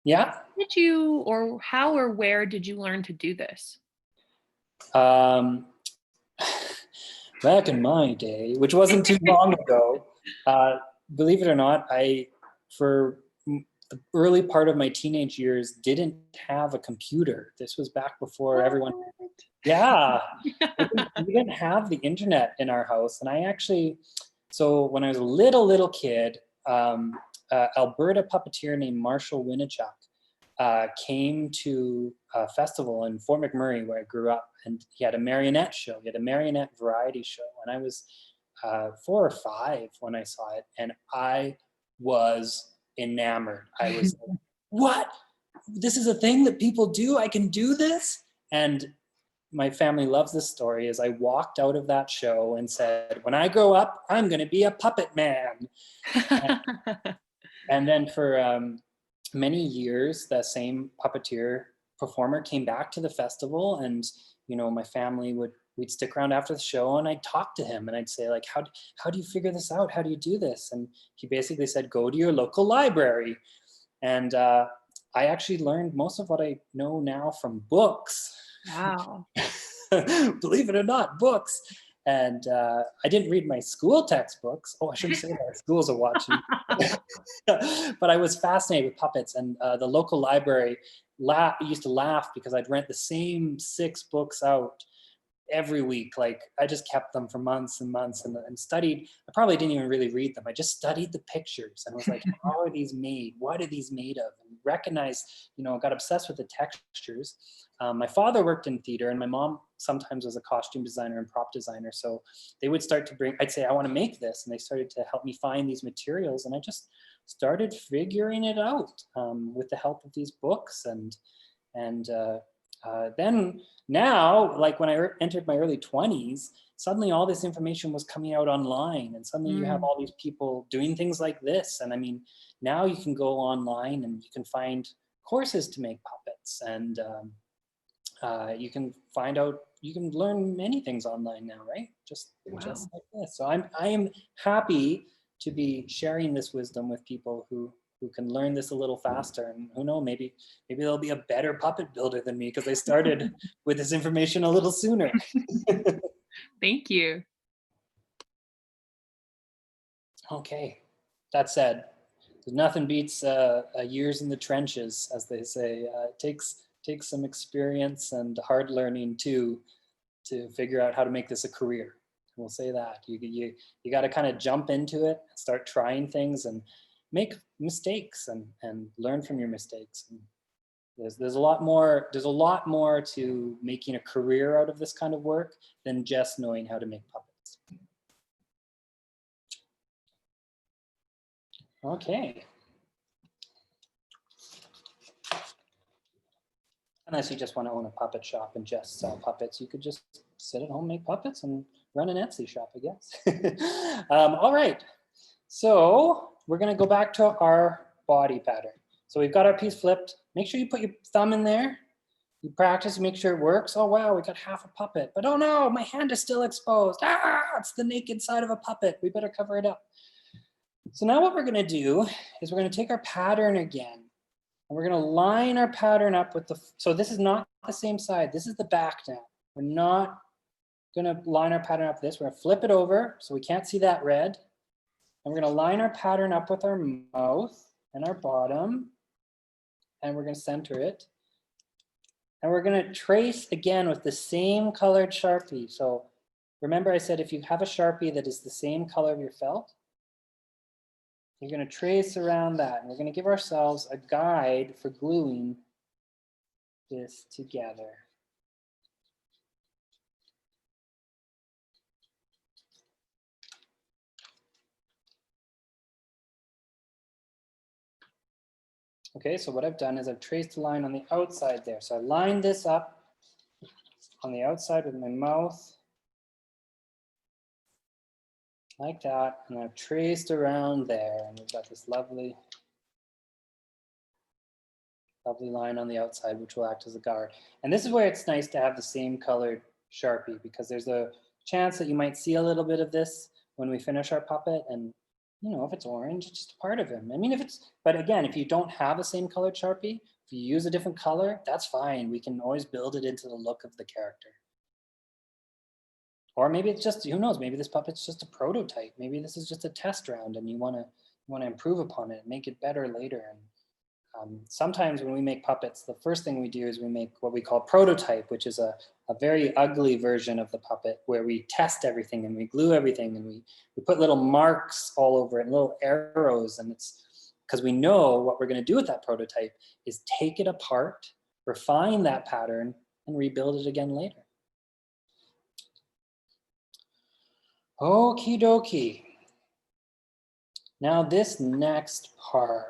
C: yeah.
B: Did you, or how or where did you learn to do this?
C: Back in my day, which wasn't too long ago, believe it or not, for the early part of my teenage years, didn't have a computer. This was back before everyone, yeah, we didn't have the internet in our house. And I actually, so when I was a little kid, Alberta puppeteer named Marshall Winnichuk came to a festival in Fort McMurray where I grew up, and he had a marionette show. He had a marionette variety show, and I was 4 or 5 when I saw it, and I was enamored. I was like, what? This is a thing that people do? I can do this? And my family loves this story, as I walked out of that show and said, when I grow up, I'm going to be a puppet man. And then for many years, the same puppeteer performer came back to the festival, and my family we'd stick around after the show, and I'd talk to him and I'd say, like, how do you figure this out? How do you do this? And he basically said, go to your local library. And I actually learned most of what I know now from books.
B: Wow.
C: Believe it or not, books. And I didn't read my school textbooks. Oh, I shouldn't say that. Schools are watching. But I was fascinated with puppets, and the local library used to laugh because I'd rent the same 6 books out every week. Like, I just kept them for months and months and studied. I probably didn't even really read them. I just studied the pictures and was like, how are these made? What are these made of? And recognized, got obsessed with the textures. My father worked in theater, and my mom sometimes was a costume designer and prop designer. So they would start to I'd say, I want to make this. And they started to help me find these materials. And I just started figuring it out with the help of these books. And then now, like when I entered my early 20s, suddenly all this information was coming out online, and suddenly you have all these people doing things like this. And I mean, now you can go online and you can find courses to make puppets, and you can learn many things online now, right? Just like this. So I am happy to be sharing this wisdom with people who can learn this a little faster, and who knows, maybe they'll be a better puppet builder than me because they started with this information a little sooner.
B: Thank you.
C: Okay, that said, nothing beats years in the trenches, as they say. It takes some experience and hard learning too to figure out how to make this a career. We'll say that you got to kind of jump into it and start trying things and make mistakes and learn from your mistakes. And there's a lot more to making a career out of this kind of work than just knowing how to make puppets. Okay. Unless you just want to own a puppet shop and just sell puppets, you could just sit at home, make puppets, and run an Etsy shop, I guess. All right. So we're going to go back to our body pattern. So we've got our piece flipped. Make sure you put your thumb in there. You practice, make sure it works. Oh, wow, we got half a puppet. But oh no, my hand is still exposed. Ah, it's the naked side of a puppet. We better cover it up. So now what we're going to do is we're going to take our pattern again. And we're going to line our pattern up with so this is not the same side. This is the back now. We're not going to line our pattern up this. We're going to flip it over so we can't see that red. And we're going to line our pattern up with our mouth and our bottom. And we're going to center it. And we're going to trace again with the same colored Sharpie. So remember I said if you have a Sharpie that is the same color of your felt, you're going to trace around that. And we're going to give ourselves a guide for gluing this together. Okay, so what I've done is I've traced a line on the outside there. So I lined this up on the outside with my mouth, like that, and I've traced around there, and we've got this lovely line on the outside, which will act as a guard. And this is where it's nice to have the same colored Sharpie, because there's a chance that you might see a little bit of this when we finish our puppet, and if it's orange, it's just a part of him. I mean, but again, if you don't have the same colored Sharpie, if you use a different color, that's fine. We can always build it into the look of the character. Or maybe it's just, who knows, maybe this puppet's just a prototype. Maybe this is just a test round and you want to improve upon it and make it better later. And sometimes when we make puppets, the first thing we do is we make what we call prototype, which is a very ugly version of the puppet where we test everything and we glue everything and we put little marks all over it, little arrows, and it's because we know what we're going to do with that prototype is take it apart, refine that pattern, and rebuild it again later. Okie dokie. Now this next part.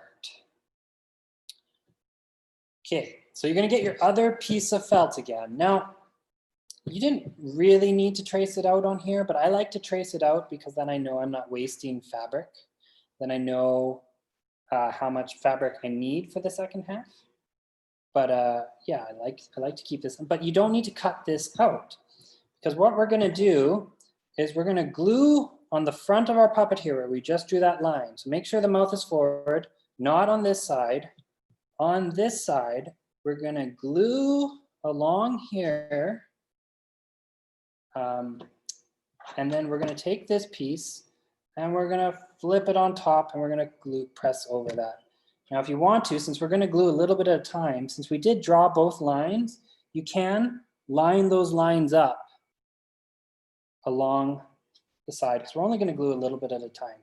C: Okay, so you're going to get your other piece of felt again. Now, you didn't really need to trace it out on here, but I like to trace it out because then I know I'm not wasting fabric. Then I know how much fabric I need for the second half. But yeah, I like to keep this, but you don't need to cut this out because what we're going to do is we're going to glue on the front of our puppet here where we just drew that line. So make sure the mouth is forward, not on this side. On this side, we're going to glue along here. And then we're going to take this piece and we're going to flip it on top and we're going to press over that. Now, if you want to, since we're going to glue a little bit at a time, since we did draw both lines, you can line those lines up along the side because we're only going to glue a little bit at a time.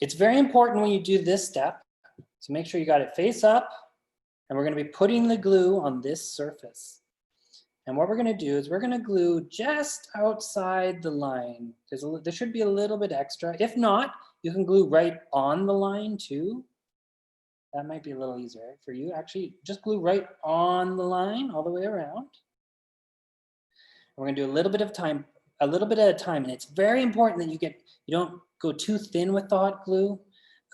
C: It's very important when you do this step, so make sure you got it face up, and we're going to be putting the glue on this surface. And what we're going to do is we're going to glue just outside the line. There should be a little bit extra. If not, you can glue right on the line too. That might be a little easier for you. Actually, just glue right on the line all the way around. We're going to do a little bit of time, a little bit at a time, and it's very important that you don't go too thin with the hot glue.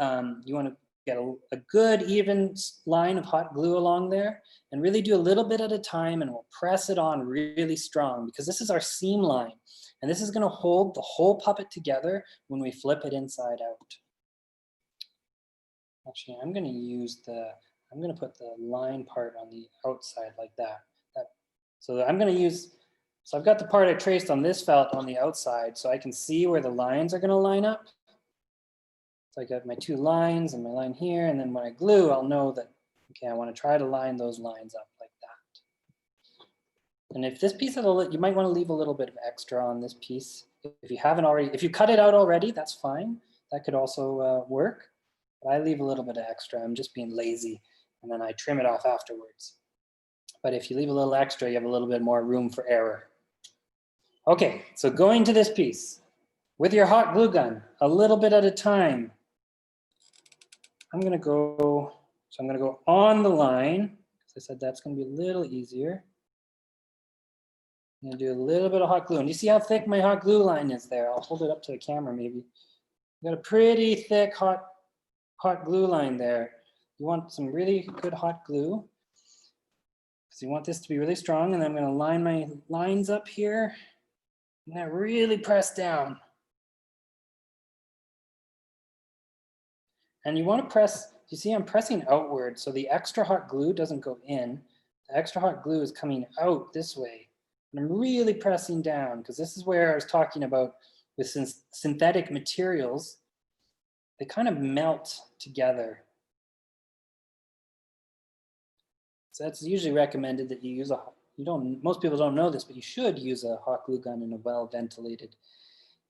C: You want to get a good even line of hot glue along there, and really do a little bit at a time, and we'll press it on really strong because this is our seam line, and this is going to hold the whole puppet together when we flip it inside out. Actually, I'm going to put the line part on the outside like that. So I've got the part I traced on this felt on the outside, so I can see where the lines are going to line up. So I got my two lines and my line here, and then when I glue, I'll know that, okay, I want to try to line those lines up like that. And if this piece has you might want to leave a little bit of extra on this piece. If you haven't already, if you cut it out already, that's fine. That could also work. But I leave a little bit of extra. I'm just being lazy, and then I trim it off afterwards. But if you leave a little extra, you have a little bit more room for error. Okay, so going to this piece with your hot glue gun, a little bit at a time. I'm going to go on the line. As I said, that's going to be a little easier. I'm going to do a little bit of hot glue. And you see how thick my hot glue line is there? I'll hold it up to the camera maybe. I've got a pretty thick hot glue line there. You want some really good hot glue because you want this to be really strong. And then I'm going to line my lines up here and then really press down. And you want to press, you see I'm pressing outward so the extra hot glue doesn't go in. The extra hot glue is coming out this way. And I'm really pressing down because this is where I was talking about with synthetic materials. They kind of melt together. So that's usually recommended that you use most people don't know this, but you should use a hot glue gun in a well-ventilated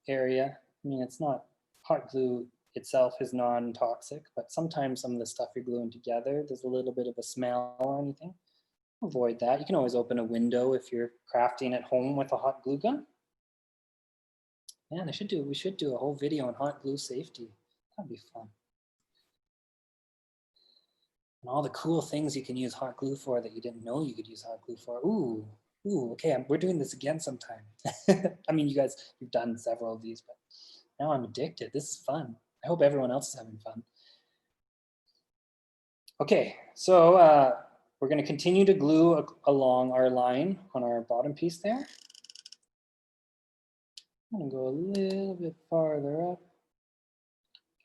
C: area. I mean, it's not, hot glue itself is non-toxic, but sometimes some of the stuff you're gluing together, there's a little bit of a smell or anything. Avoid that. You can always open a window if you're crafting at home with a hot glue gun. Man, we should do a whole video on hot glue safety. That'd be fun. And all the cool things you can use hot glue for that you didn't know you could use hot glue for. Ooh, okay, we're doing this again sometime. I mean, you've done several of these, but now I'm addicted. This is fun. I hope everyone else is having fun. Okay, so we're going to continue to glue along our line on our bottom piece there. I'm going to go a little bit farther up.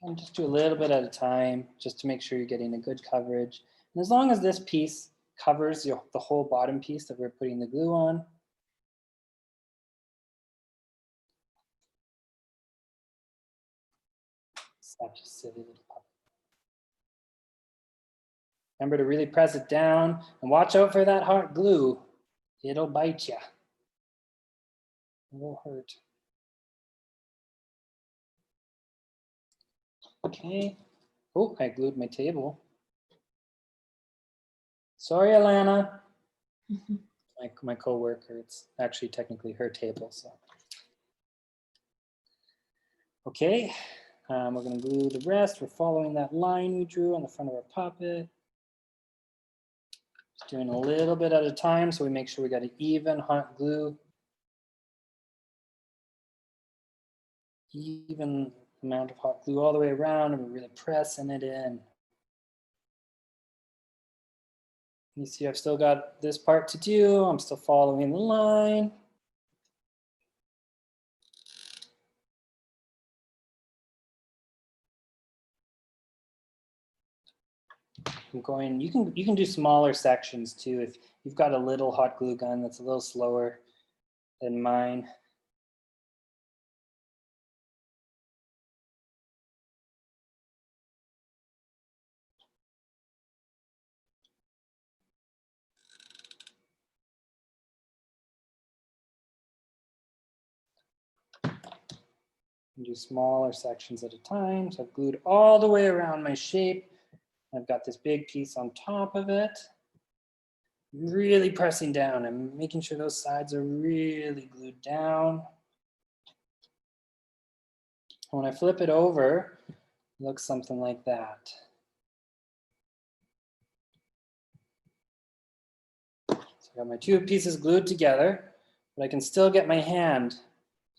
C: And just do a little bit at a time, just to make sure you're getting a good coverage. And as long as this piece covers the whole bottom piece that we're putting the glue on, such a silly little puppet. Remember to really press it down and watch out for that hot glue. It'll bite you. It will hurt. Okay, Oh, I glued my table. Sorry, Alana. My coworker, it's actually technically her table, so. Okay, we're gonna glue the rest. We're following that line we drew on the front of our puppet. Just doing a little bit at a time so we make sure we got an even hot glue. Even amount of hot glue all the way around, and we're really pressing it in. You see I've still got this part to do. I'm still following the line. I'm going, you can do smaller sections too if you've got a little hot glue gun that's a little slower than mine. And do smaller sections at a time. So I've glued all the way around my shape. I've got this big piece on top of it. Really pressing down and making sure those sides are really glued down. When I flip it over, it looks something like that. So I got my two pieces glued together, but I can still get my hand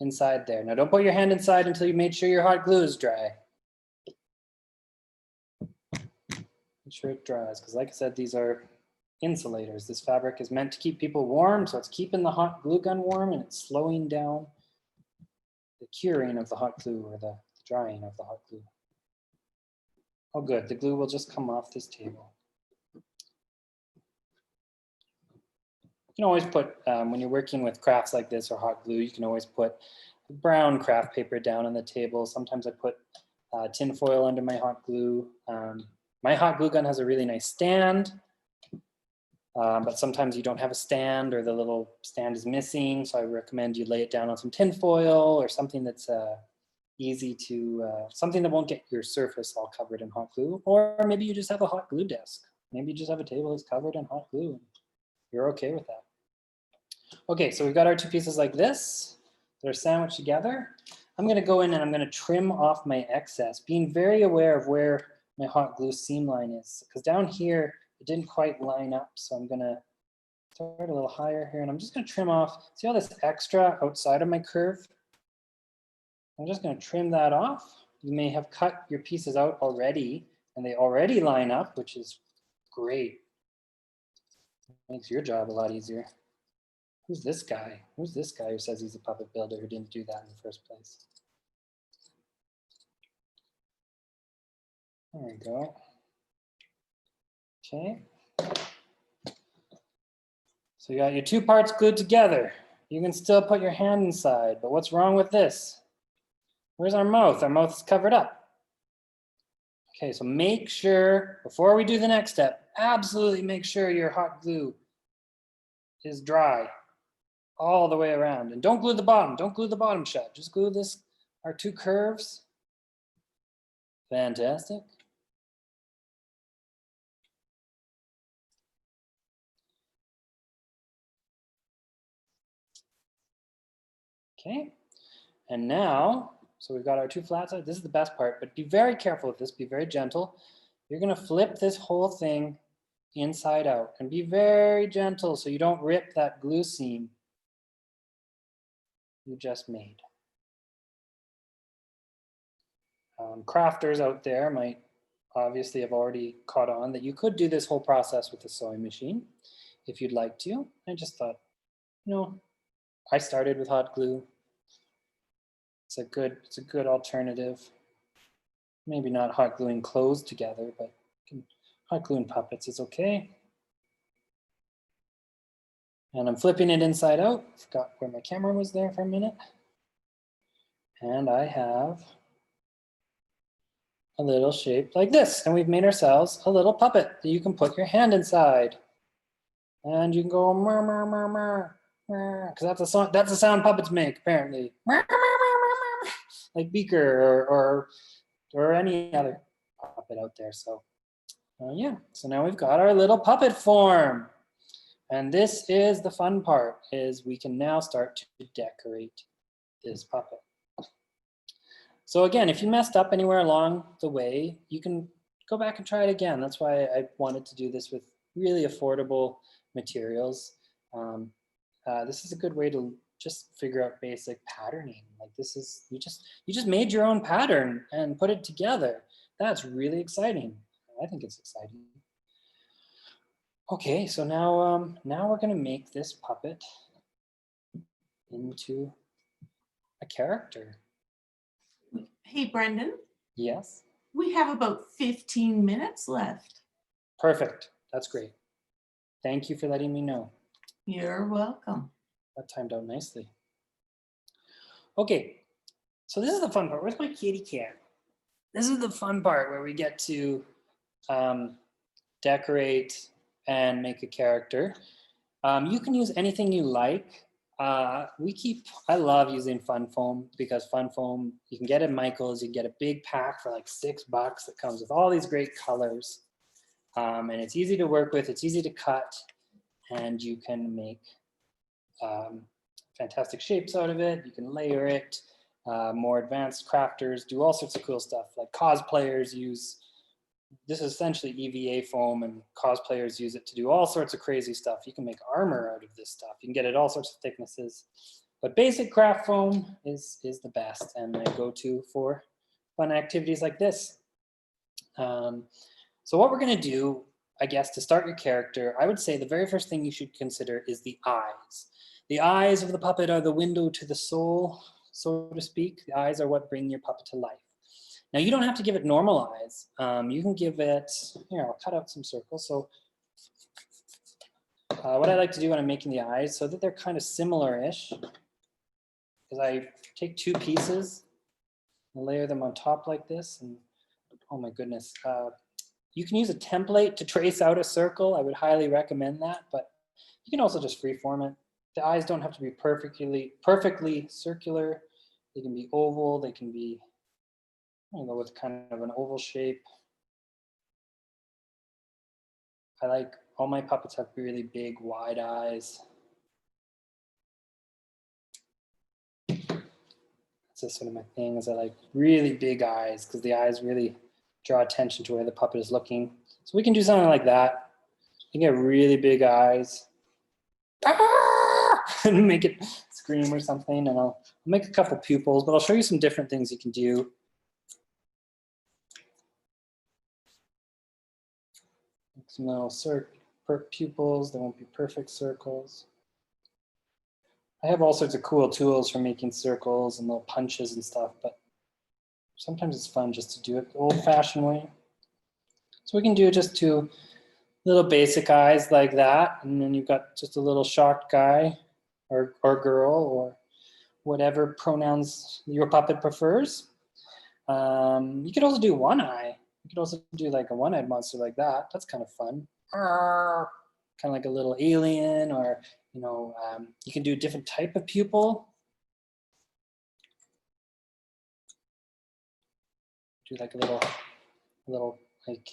C: inside there. Now don't put your hand inside until you made sure your hot glue is dry. Make sure it dries, because like I said, these are insulators. This fabric is meant to keep people warm, so it's keeping the hot glue gun warm and it's slowing down the curing of the hot glue or the drying of the hot glue. Oh good, the glue will just come off this table. You can always put, when you're working with crafts like this or hot glue, you can always put brown craft paper down on the table. Sometimes I put tin foil under my hot glue. My hot glue gun has a really nice stand, but sometimes you don't have a stand or the little stand is missing. So I recommend you lay it down on some tin foil or something that's easy to, something that won't get your surface all covered in hot glue. Or maybe you just have a hot glue desk. Maybe you just have a table that's covered in hot glue. You're okay with that. Okay, so we've got our two pieces like this. They're sandwiched together. I'm gonna go in and I'm gonna trim off my excess, being very aware of where my hot glue seam line is. Because down here, it didn't quite line up. So I'm gonna start a little higher here and I'm just gonna trim off. See all this extra outside of my curve? I'm just gonna trim that off. You may have cut your pieces out already and they already line up, which is great. Makes your job a lot easier. Who's this guy? Who's this guy who says he's a puppet builder who didn't do that in the first place? There we go. Okay. So you got your two parts glued together. You can still put your hand inside, but what's wrong with this? Where's our mouth? Our mouth is covered up. Okay, so make sure, before we do the next step, absolutely make sure your hot glue is dry all the way around. And don't glue the bottom. Don't glue the bottom shut. Just glue this, our two curves. Fantastic. Okay. And now, so we've got our two flat sides. This is the best part, but be very careful with this. Be very gentle. You're going to flip this whole thing inside out and be very gentle so you don't rip that glue seam you just made. Crafters out there might obviously have already caught on that you could do this whole process with a sewing machine if you'd like to. I just thought, you know, I started with hot glue. It's a good alternative. Maybe not hot gluing clothes together, but hot gluing puppets is okay. And I'm flipping it inside out. Forgot where my camera was there for a minute. And I have a little shape like this. And we've made ourselves a little puppet that you can put your hand inside. And you can go mer, mer, mer, mer, mer, because that's a sound puppets make, apparently. Mer, mer, mer, mer, mer, mer. Like Beaker or any other puppet out there. So yeah, so now we've got our little puppet form. And this is the fun part, is we can now start to decorate this puppet. So again, if you messed up anywhere along the way, you can go back and try it again. That's why I wanted to do this with really affordable materials. This is a good way to just figure out basic patterning. Like this is, you just made your own pattern and put it together. That's really exciting. I think it's exciting. Okay, so now we're gonna make this puppet into a character.
A: Hey, Brendan,
C: Yes,
A: we have about 15 minutes left.
C: perfect, that's great. Thank you for letting me know.
A: You're welcome.
C: That timed out nicely. Okay, so this is the fun part. Where's my kitty cat? This is the fun part where we get to decorate and make a character. You can use anything you like. I love using fun foam because fun foam, you can get it at Michael's, you can get a big pack for like $6 that comes with all these great colors. And it's easy to work with, it's easy to cut, and you can make fantastic shapes out of it. You can layer it. More advanced crafters do all sorts of cool stuff. Like cosplayers use, this is essentially EVA foam, and cosplayers use it to do all sorts of crazy stuff. You can make armor out of this stuff. You can get it all sorts of thicknesses. But basic craft foam is the best and my go-to for fun activities like this. So what we're gonna do, I guess, to start your character, I would say the very first thing you should consider is the eyes. The eyes of the puppet are the window to the soul, so to speak. The eyes are what bring your puppet to life. Now you don't have to give it normal eyes. You can give it, here, I'll cut out some circles. So what I like to do when I'm making the eyes, so that they're kind of similar-ish, is I take two pieces and layer them on top like this. And oh my goodness. You can use a template to trace out a circle. I would highly recommend that, but you can also just freeform it. The eyes don't have to be perfectly circular. They can be oval, they can be, I don't know, with kind of an oval shape. I like, all my puppets have really big, wide eyes. That's just one of my things. I like really big eyes because the eyes really draw attention to where the puppet is looking. So we can do something like that. You can get really big eyes. And make it scream or something, and I'll make a couple pupils, but I'll show you some different things you can do. Make some little pupils, they won't be perfect circles. I have all sorts of cool tools for making circles and little punches and stuff, but sometimes it's fun just to do it the old-fashioned way. So we can do just two little basic eyes like that, and then you've got just a little shocked guy or girl or whatever pronouns your puppet prefers. You could also do one eye. You could also do like a one-eyed monster like that. That's kind of fun. Kind of like a little alien, or you know, you can do a different type of pupil. Do like a little like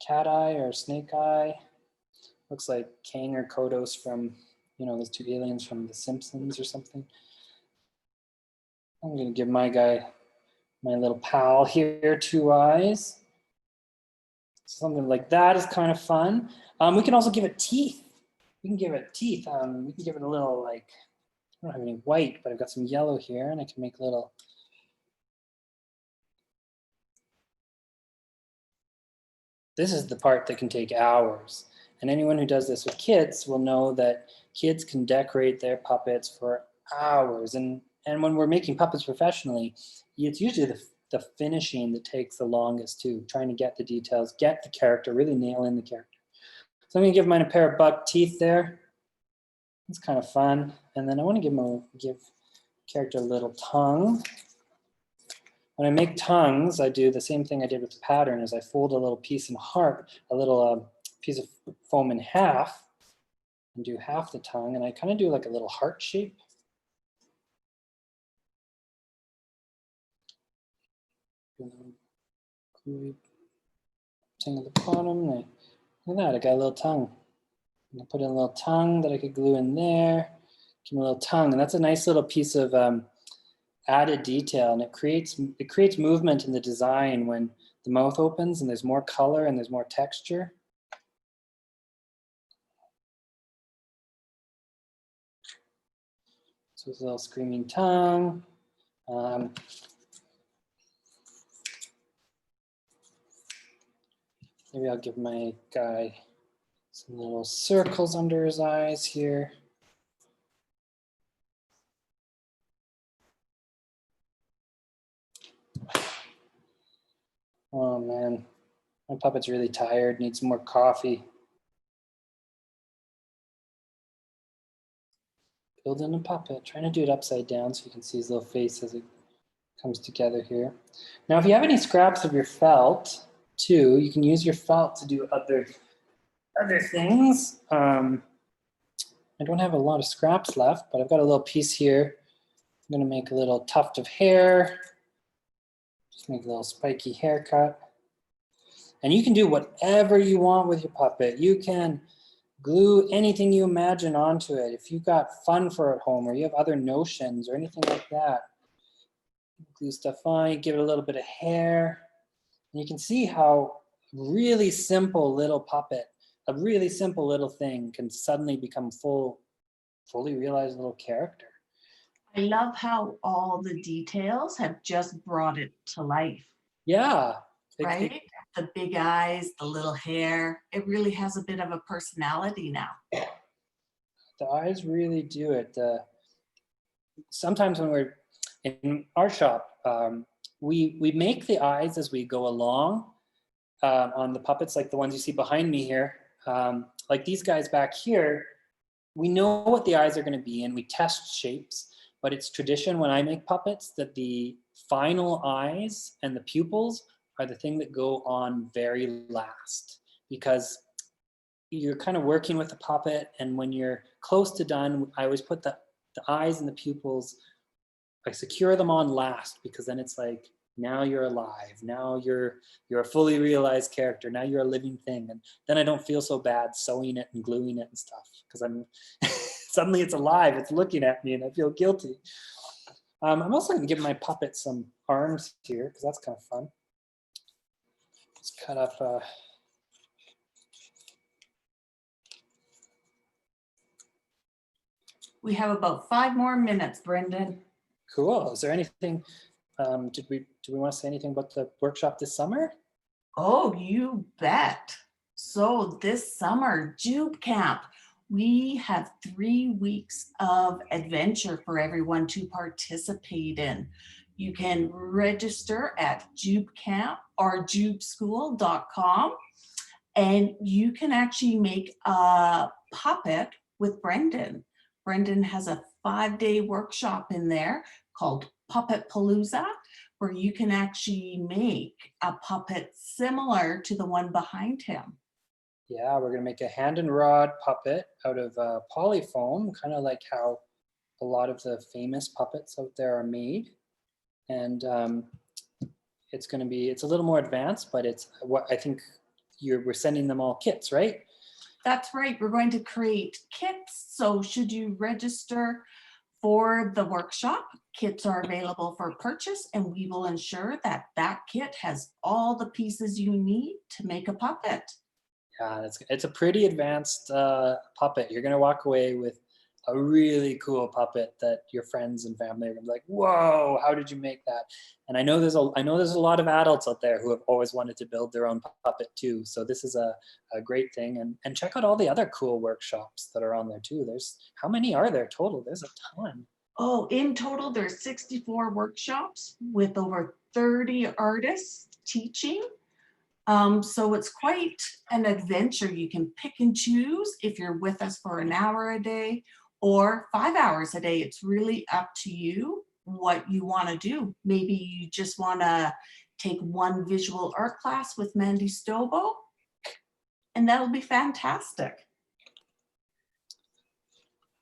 C: cat eye or snake eye. Looks like Kang or Kodos from, you know, those two aliens from The Simpsons or something. I'm gonna give my guy, my little pal here, 2 eyes. Something like that is kind of fun. We can also give it teeth. We can give it teeth. We can give it a little, like, I don't have any white, but I've got some yellow here, and I can make little. This is the part that can take hours. And anyone who does this with kids will know that kids can decorate their puppets for hours. And when we're making puppets professionally, it's usually the finishing that takes the longest too, trying to get the details, get the character, really nail in the character. So I'm gonna give mine a pair of buck teeth there. It's kind of fun. And then I wanna give character a little tongue. When I make tongues, I do the same thing I did with the pattern, is I fold a little piece piece of foam in half and do half the tongue, and I kind of do like a little heart shape. thing at the bottom. Look at that, I got a little tongue. I'm gonna put in a little tongue that I could glue in there. Give me a little tongue, and that's a nice little piece of added detail, and it creates movement in the design when the mouth opens and there's more color and there's more texture. So it's a little screaming tongue. Maybe I'll give my guy some little circles under his eyes here. Oh man, my puppet's really tired, needs more coffee. Building a puppet, trying to do it upside down so you can see his little face as it comes together here. Now, if you have any scraps of your felt too, you can use your felt to do other things. I don't have a lot of scraps left, but I've got a little piece here. I'm gonna make a little tuft of hair. Just make a little spiky haircut. And you can do whatever you want with your puppet. You can glue anything you imagine onto it. If you've got fun for at home or you have other notions or anything like that, glue stuff on, give it a little bit of hair. And you can see how really simple little puppet, a really simple little thing can suddenly become fully realized little character.
A: I love how all the details have just brought it to life.
C: Yeah.
A: Right? The big eyes, the little hair, it really has a bit of a personality now.
C: The eyes really do it. Sometimes when we're in our shop, we make the eyes as we go along on the puppets, like the ones you see behind me here. Like these guys back here, we know what the eyes are going to be and we test shapes, but it's tradition when I make puppets that the final eyes and the pupils are the thing that go on very last, because you're kind of working with the puppet, and when you're close to done, I always put the eyes and the pupils, I secure them on last, because then it's like, now you're alive, now you're a fully realized character, now you're a living thing, and then I don't feel so bad sewing it and gluing it and stuff, because I'm suddenly it's alive, it's looking at me, and I feel guilty. I'm also going to give my puppet some arms here, because that's kind of fun. Let's cut up
A: We have about 5 more minutes, Brendan.
C: cool. Is there anything, do we want to say anything about the workshop this summer?
A: Oh, you bet. So this summer, Jube Camp, we have 3 weeks of adventure for everyone to participate in. You can register at Jube Camp or jubeschool.com, and you can actually make a puppet with Brendan. Brendan has a 5-day workshop in there called Puppet Palooza, where you can actually make a puppet similar to the one behind him.
C: Yeah, we're gonna make a hand and rod puppet out of polyfoam, kind of like how a lot of the famous puppets out there are made. And it's a little more advanced, but it's what I think we're sending them all kits, right?
A: That's right, we're going to create kits. So should you register for the workshop, kits are available for purchase, and we will ensure that that kit has all the pieces you need to make a puppet.
C: Yeah, it's a pretty advanced puppet. You're gonna walk away with a really cool puppet that your friends and family are gonna be like, "Whoa, how did you make that?" And I know there's a lot of adults out there who have always wanted to build their own puppet too. So this is a great thing. And check out all the other cool workshops that are on there too. How many are there total? There's a ton.
A: Oh, in total, there's 64 workshops with over 30 artists teaching. So it's quite an adventure. You can pick and choose if you're with us for an hour a day or 5 hours a day. It's really up to you what you want to do. Maybe you just want to take one visual art class with Mandy Stobo, and that'll be fantastic.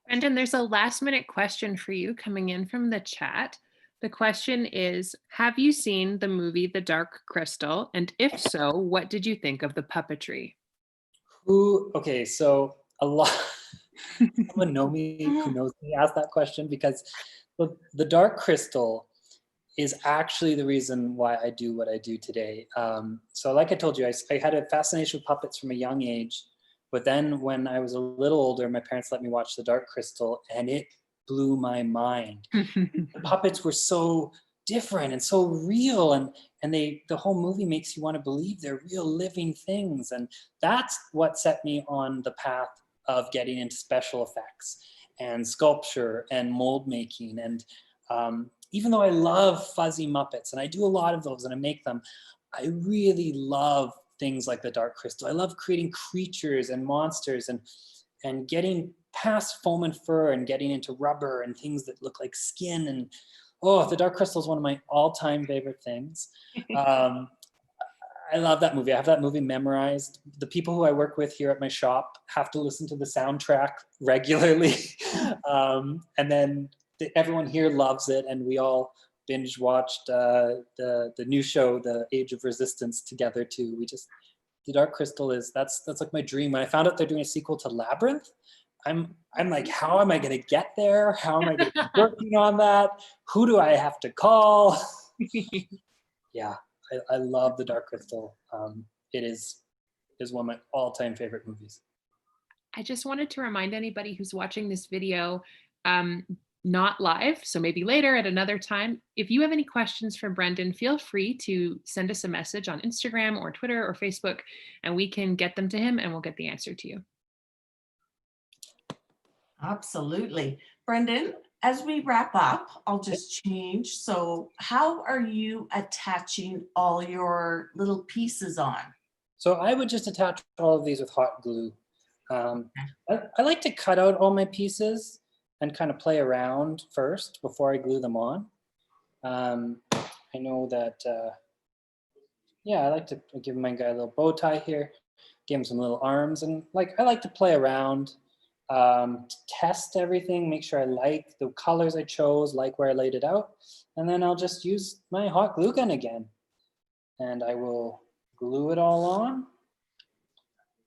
B: Brendan, there's a last minute question for you coming in from the chat. The question is, have you seen the movie The Dark Crystal? And if so, what did you think of the puppetry?
C: Okay, so a lot, someone who knows me asked that question because the Dark Crystal is actually the reason why I do what I do today. So like I told you, I had a fascination with puppets from a young age, but then when I was a little older, my parents let me watch The Dark Crystal and it blew my mind. The puppets were so different and so real, and the whole movie makes you want to believe they're real living things. And that's what set me on the path of getting into special effects and sculpture and mold making. And even though I love fuzzy Muppets, and I do a lot of those and I make them, I really love things like the Dark Crystal. I love creating creatures and monsters and getting past foam and fur and getting into rubber and things that look like skin. And oh, the Dark Crystal is one of my all-time favorite things. I love that movie. I have that movie memorized. The people who I work with here at my shop have to listen to the soundtrack regularly. And then everyone here loves it, and we all binge watched the new show, The Age of Resistance, together too. The Dark Crystal that's like my dream. When I found out they're doing a sequel to Labyrinth, I'm like, how am I going to get there? How am I going to be working on that? Who do I have to call? Yeah, I love the Dark Crystal. It is one of my all-time favorite movies.
B: I just wanted to remind anybody who's watching this video, not live, so maybe later at another time, if you have any questions for Brendan, feel free to send us a message on Instagram or Twitter or Facebook, and we can get them to him and we'll get the answer to you.
A: Absolutely. Brendan, as we wrap up, I'll just change. So how are you attaching all your little pieces on?
C: So I would just attach all of these with hot glue. I like to cut out all my pieces and kind of play around first before I glue them on. I know that, yeah, I like to give my guy a little bow tie here, give him some little arms, and I like to play around, test everything, make sure I like the colors I chose, like where I laid it out, and then I'll just use my hot glue gun again. And I will glue it all on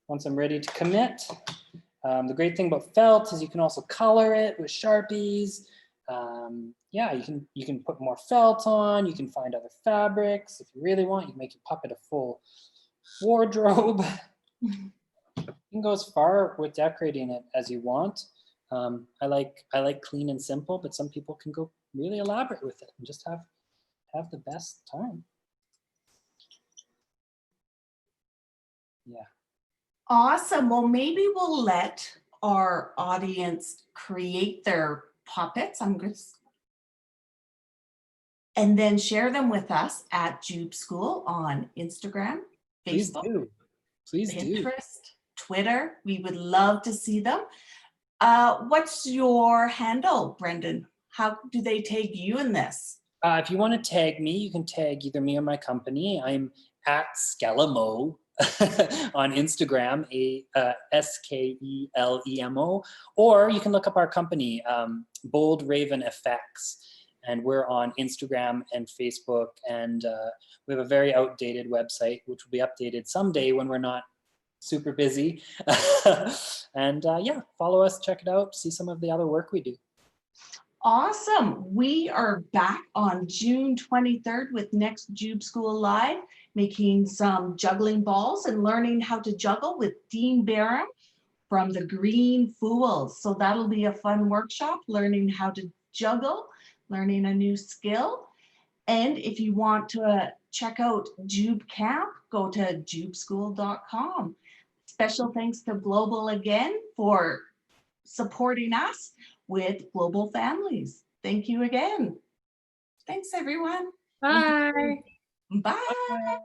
C: once I'm ready to commit. The great thing about felt is you can also color it with Sharpies. Yeah, you can put more felt on, you can find other fabrics. If you really want, you can make your puppet a full wardrobe. You can go as far with decorating it as you want. I like clean and simple, but some people can go really elaborate with it and just have the best time. Yeah.
A: Awesome. Well, maybe we'll let our audience create their puppets. And then share them with us at Jube School on Instagram, Facebook,
C: Please
A: Pinterest,
C: do.
A: Twitter. We would love to see them. What's your handle, Brendan? How do they tag you in this?
C: If you want to tag me, you can tag either me or my company. I'm at Skelemo on Instagram, SKELEMO, or you can look up our company, Bold Raven Effects, and we're on Instagram and Facebook, and we have a very outdated website, which will be updated someday when we're not super busy. And yeah, follow us, check it out, see some of the other work we do.
A: Awesome. We are back on June 23rd with Next Jube School Live, making some juggling balls and learning how to juggle with Dean Barham from the Green Fools. So that'll be a fun workshop, learning how to juggle, learning a new skill. And if you want to check out Jube Camp, go to jubeschool.com. Special thanks to Global again for supporting us with Global Families. Thank you again. Thanks, everyone.
B: Bye.
A: Bye.